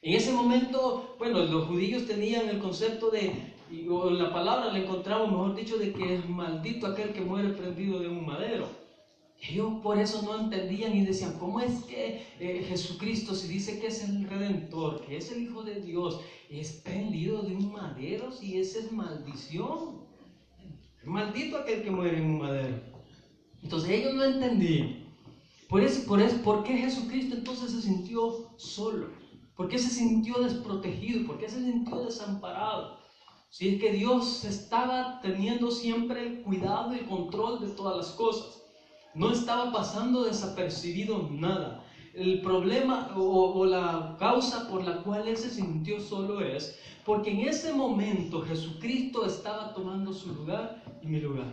En ese momento, bueno, los judíos tenían el concepto o en la palabra le encontramos, mejor dicho, de que es maldito aquel que muere prendido de un madero. Ellos por eso no entendían y decían, ¿cómo es que Jesucristo, si dice que es el Redentor, que es el Hijo de Dios, es prendido de un madero? Si esa es maldición. Maldito aquel que muere en un madero. Entonces ellos no entendían. ¿Por qué Jesucristo entonces se sintió solo? ¿Por qué se sintió desprotegido? ¿Por qué se sintió desamparado? Si es que Dios estaba teniendo siempre el cuidado y el control de todas las cosas. No estaba pasando desapercibido nada. El problema o la causa por la cual él se sintió solo es porque en ese momento Jesucristo estaba tomando su lugar y mi lugar.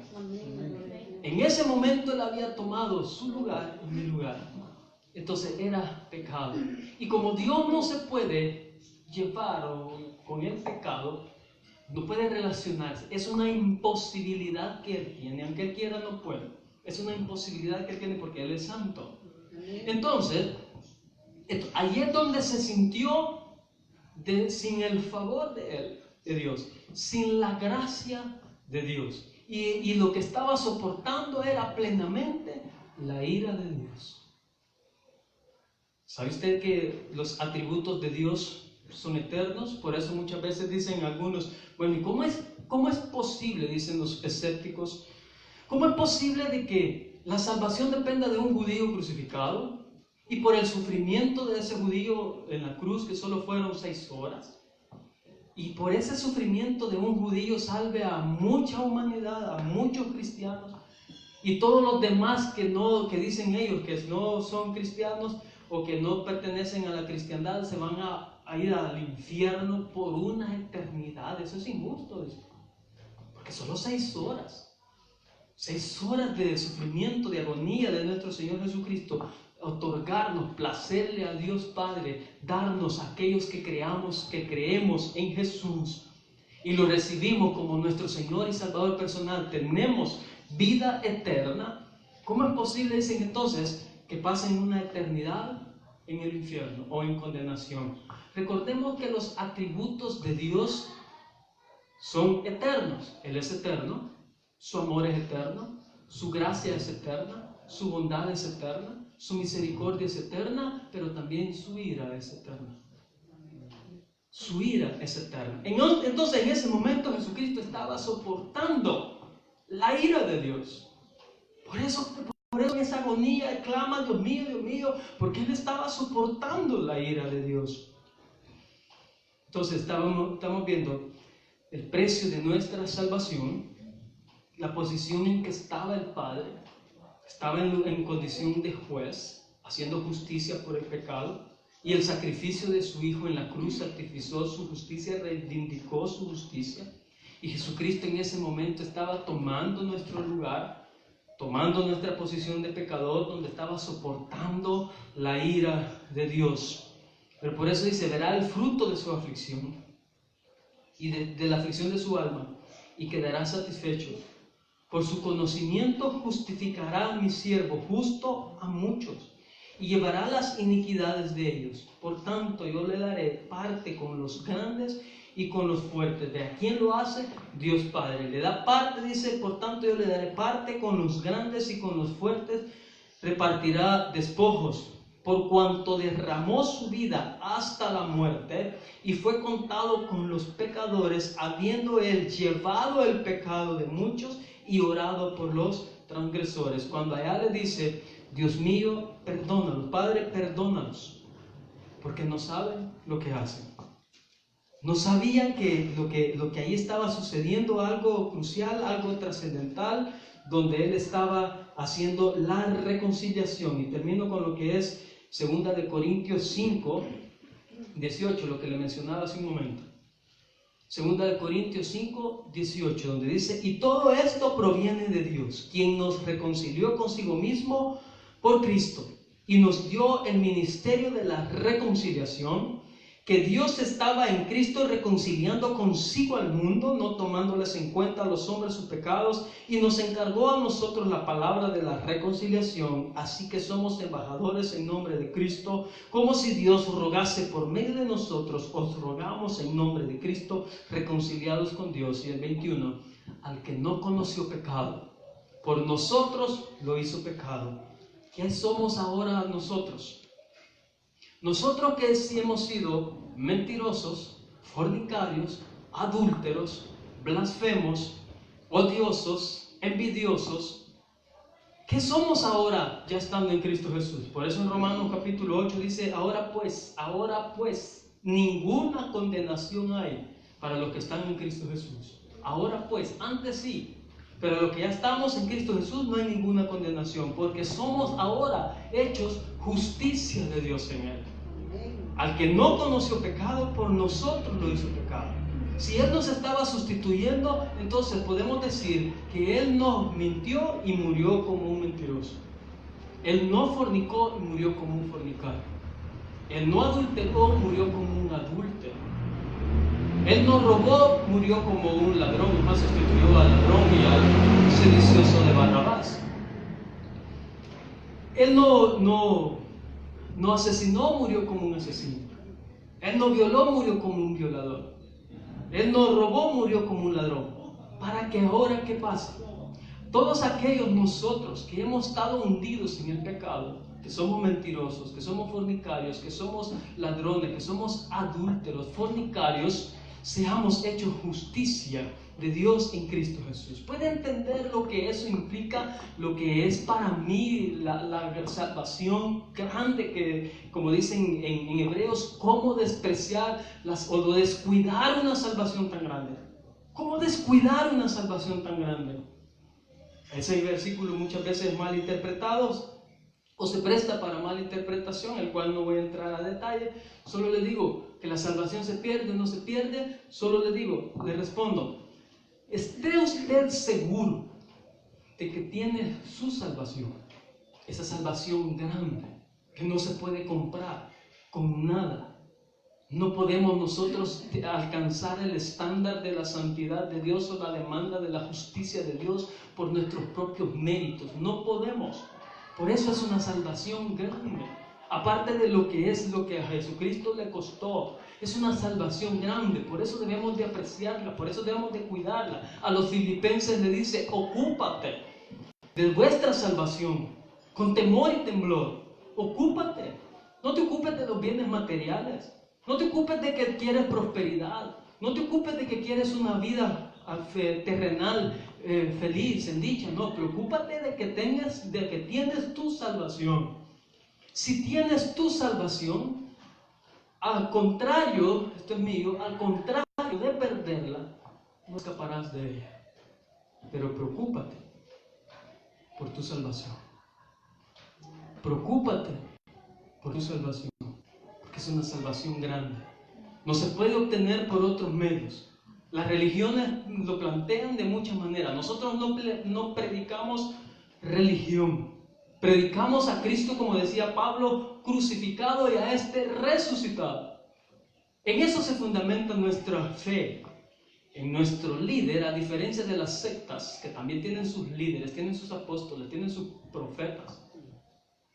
En ese momento él había tomado su lugar y mi lugar. Entonces era pecado. Y como Dios no se puede llevar con el pecado, no puede relacionarse. Es una imposibilidad que él tiene. Aunque él quiera, no puede. Es una imposibilidad que él tiene porque él es santo. Entonces, ahí es donde se sintió sin el favor de él, de Dios, sin la gracia de Dios. Y lo que estaba soportando era plenamente la ira de Dios. ¿Sabe usted que los atributos de Dios son eternos? Por eso muchas veces dicen algunos, bueno, ¿y cómo es posible, dicen los escépticos, cómo es posible de que la salvación dependa de un judío crucificado y por el sufrimiento de ese judío en la cruz, que solo fueron 6 horas, y por ese sufrimiento de un judío salve a mucha humanidad, a muchos cristianos, y todos los demás que dicen ellos que no son cristianos o que no pertenecen a la cristiandad se van a ir al infierno por una eternidad? Eso es injusto, porque solo 6 horas. 6 horas de sufrimiento, de agonía de nuestro Señor Jesucristo, otorgarnos, placerle a Dios Padre, darnos a aquellos que creemos en Jesús y lo recibimos como nuestro Señor y Salvador personal, tenemos vida eterna. ¿Cómo es posible, dicen entonces, que pasen una eternidad en el infierno o en condenación? Recordemos que los atributos de Dios son eternos. Él es eterno, su amor es eterno, su gracia es eterna, su bondad es eterna, su misericordia es eterna, pero también su ira es eterna. Su ira es eterna. Entonces en ese momento Jesucristo estaba soportando la ira de Dios. Por eso en esa agonía clama, Dios mío, porque Él estaba soportando la ira de Dios. Entonces estamos viendo el precio de nuestra salvación, la posición en que estaba el Padre. Estaba en condición de juez, haciendo justicia por el pecado, y el sacrificio de su Hijo en la cruz sacrificó su justicia, reivindicó su justicia, y Jesucristo en ese momento estaba tomando nuestro lugar, tomando nuestra posición de pecador, donde estaba soportando la ira de Dios. Pero por eso dice, verá el fruto de su aflicción y de la aflicción de su alma, y quedará satisfecho. Por su conocimiento justificará a mi siervo justo a muchos, y llevará las iniquidades de ellos. Por tanto, yo le daré parte con los grandes y con los fuertes. ¿De a quién lo hace? Dios Padre. Le da parte, dice, por tanto yo le daré parte con los grandes y con los fuertes. Repartirá despojos, por cuanto derramó su vida hasta la muerte y fue contado con los pecadores, habiendo él llevado el pecado de muchos y orado por los transgresores. Cuando allá le dice, Dios mío, perdónalos, Padre, perdónalos, porque no saben lo que hacen. No sabían que lo que ahí estaba sucediendo, algo crucial, algo trascendental, donde él estaba haciendo la reconciliación. Y termino con lo que es 2 de Corintios 5, 18, lo que le mencionaba hace un momento. 2 de Corintios 5, 18, donde dice, y todo esto proviene de Dios, quien nos reconcilió consigo mismo por Cristo, y nos dio el ministerio de la reconciliación, que Dios estaba en Cristo reconciliando consigo al mundo, no tomándoles en cuenta a los hombres sus pecados, y nos encargó a nosotros la palabra de la reconciliación. Así que somos embajadores en nombre de Cristo, como si Dios rogase por medio de nosotros. Os rogamos en nombre de Cristo, reconciliados con Dios. Y el 21, al que no conoció pecado, por nosotros lo hizo pecado. ¿Qué somos ahora nosotros? Nosotros que sí hemos sido mentirosos, fornicarios, adúlteros, blasfemos, odiosos, envidiosos, ¿qué somos ahora ya estando en Cristo Jesús? Por eso en Romanos capítulo 8 dice, ahora pues, ninguna condenación hay para los que están en Cristo Jesús. Ahora pues, antes sí, pero los que ya estamos en Cristo Jesús no hay ninguna condenación, porque somos ahora hechos justicia de Dios en Él. Al que no conoció pecado, por nosotros lo hizo pecado. Si Él nos estaba sustituyendo, entonces podemos decir que Él no mintió y murió como un mentiroso. Él no fornicó y murió como un fornicario. Él no adulteró, murió como un adúltero. Él no robó, murió como un ladrón, y más sustituyó al ladrón y al sedicioso de Barrabás. Él no asesinó, murió como un asesino. Él no violó, murió como un violador. Él no robó, murió como un ladrón. Para que ahora, ¿qué pasa? Todos aquellos nosotros que hemos estado hundidos en el pecado, que somos mentirosos, que somos fornicarios, que somos ladrones, que somos adúlteros, fornicarios, seamos hechos justicia de Dios en Cristo Jesús. ¿Puede entender lo que eso implica? Lo que es para mí la salvación grande, que como dicen en Hebreos, ¿cómo despreciar o descuidar una salvación tan grande? ¿Cómo descuidar una salvación tan grande? Ese versículo muchas veces es mal interpretado o se presta para mala interpretación, el cual no voy a entrar a detalle. Solo le digo que la salvación se pierde o no se pierde. Solo le respondo, esté usted seguro de que tiene su salvación, esa salvación grande que no se puede comprar con nada. No podemos nosotros alcanzar el estándar de la santidad de Dios o la demanda de la justicia de Dios por nuestros propios méritos. No podemos. Por eso es una salvación grande. Aparte de lo que a Jesucristo le costó, es una salvación grande. Por eso debemos de apreciarla, por eso debemos de cuidarla. A los filipenses le dice, ocúpate de vuestra salvación con temor y temblor. Ocúpate. No te ocupes de los bienes materiales. No te ocupes de que quieres prosperidad. No te ocupes de que quieres una vida terrenal feliz, en dicha. No, preocúpate de que tienes tu salvación. Si tienes tu salvación, al contrario, esto es mío, al contrario de perderla, no escaparás de ella. Pero preocúpate por tu salvación. Preocúpate por tu salvación. Que es una salvación grande. No se puede obtener por otros medios. Las religiones lo plantean de muchas maneras. Nosotros no predicamos religión. Predicamos a Cristo, como decía Pablo, crucificado y a este resucitado. En eso se fundamenta nuestra fe. En nuestro líder, a diferencia de las sectas, que también tienen sus líderes, tienen sus apóstoles, tienen sus profetas.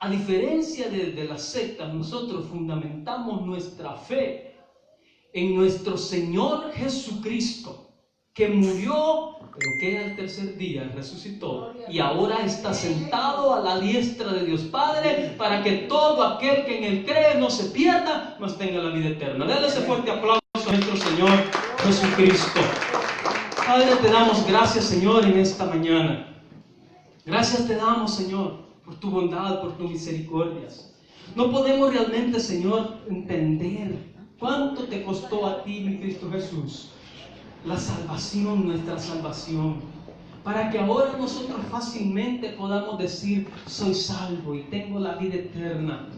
A diferencia de las sectas, nosotros fundamentamos nuestra fe en nuestro Señor Jesucristo, que murió, pero que al tercer día resucitó y ahora está sentado a la diestra de Dios Padre, para que todo aquel que en Él cree no se pierda, mas tenga la vida eterna. Dale ese fuerte aplauso a nuestro Señor Jesucristo. Padre, te damos gracias, Señor, en esta mañana. Gracias te damos, Señor, por tu bondad, por tus misericordias. No podemos realmente, Señor, entender cuánto te costó a ti, mi Cristo Jesús, la salvación, nuestra salvación, para que ahora nosotros fácilmente podamos decir: soy salvo y tengo la vida eterna.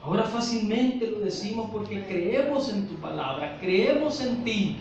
Ahora fácilmente lo decimos porque creemos en tu palabra, creemos en ti,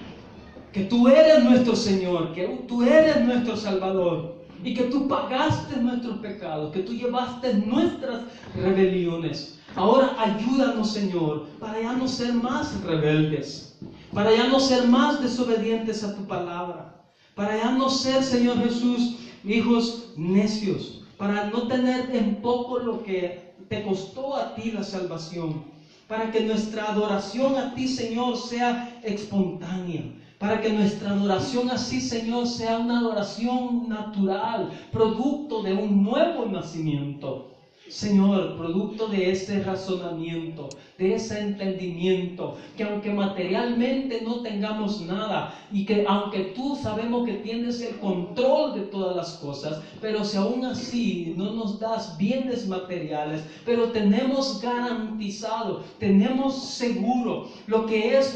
que tú eres nuestro Señor, que tú eres nuestro Salvador, y que tú pagaste nuestros pecados, que tú llevaste nuestras rebeliones. Ahora ayúdanos, Señor, para ya no ser más rebeldes, para ya no ser más desobedientes a tu palabra, para ya no ser, Señor Jesús, hijos necios, para no tener en poco lo que te costó a ti la salvación, para que nuestra adoración a ti, Señor, sea espontánea, para que nuestra adoración así, Señor, sea una adoración natural, producto de un nuevo nacimiento. Señor, producto de ese razonamiento, de ese entendimiento, que aunque materialmente no tengamos nada, y que aunque tú sabemos que tienes el control de todas las cosas, pero si aún así no nos das bienes materiales, pero tenemos garantizado, tenemos seguro lo que es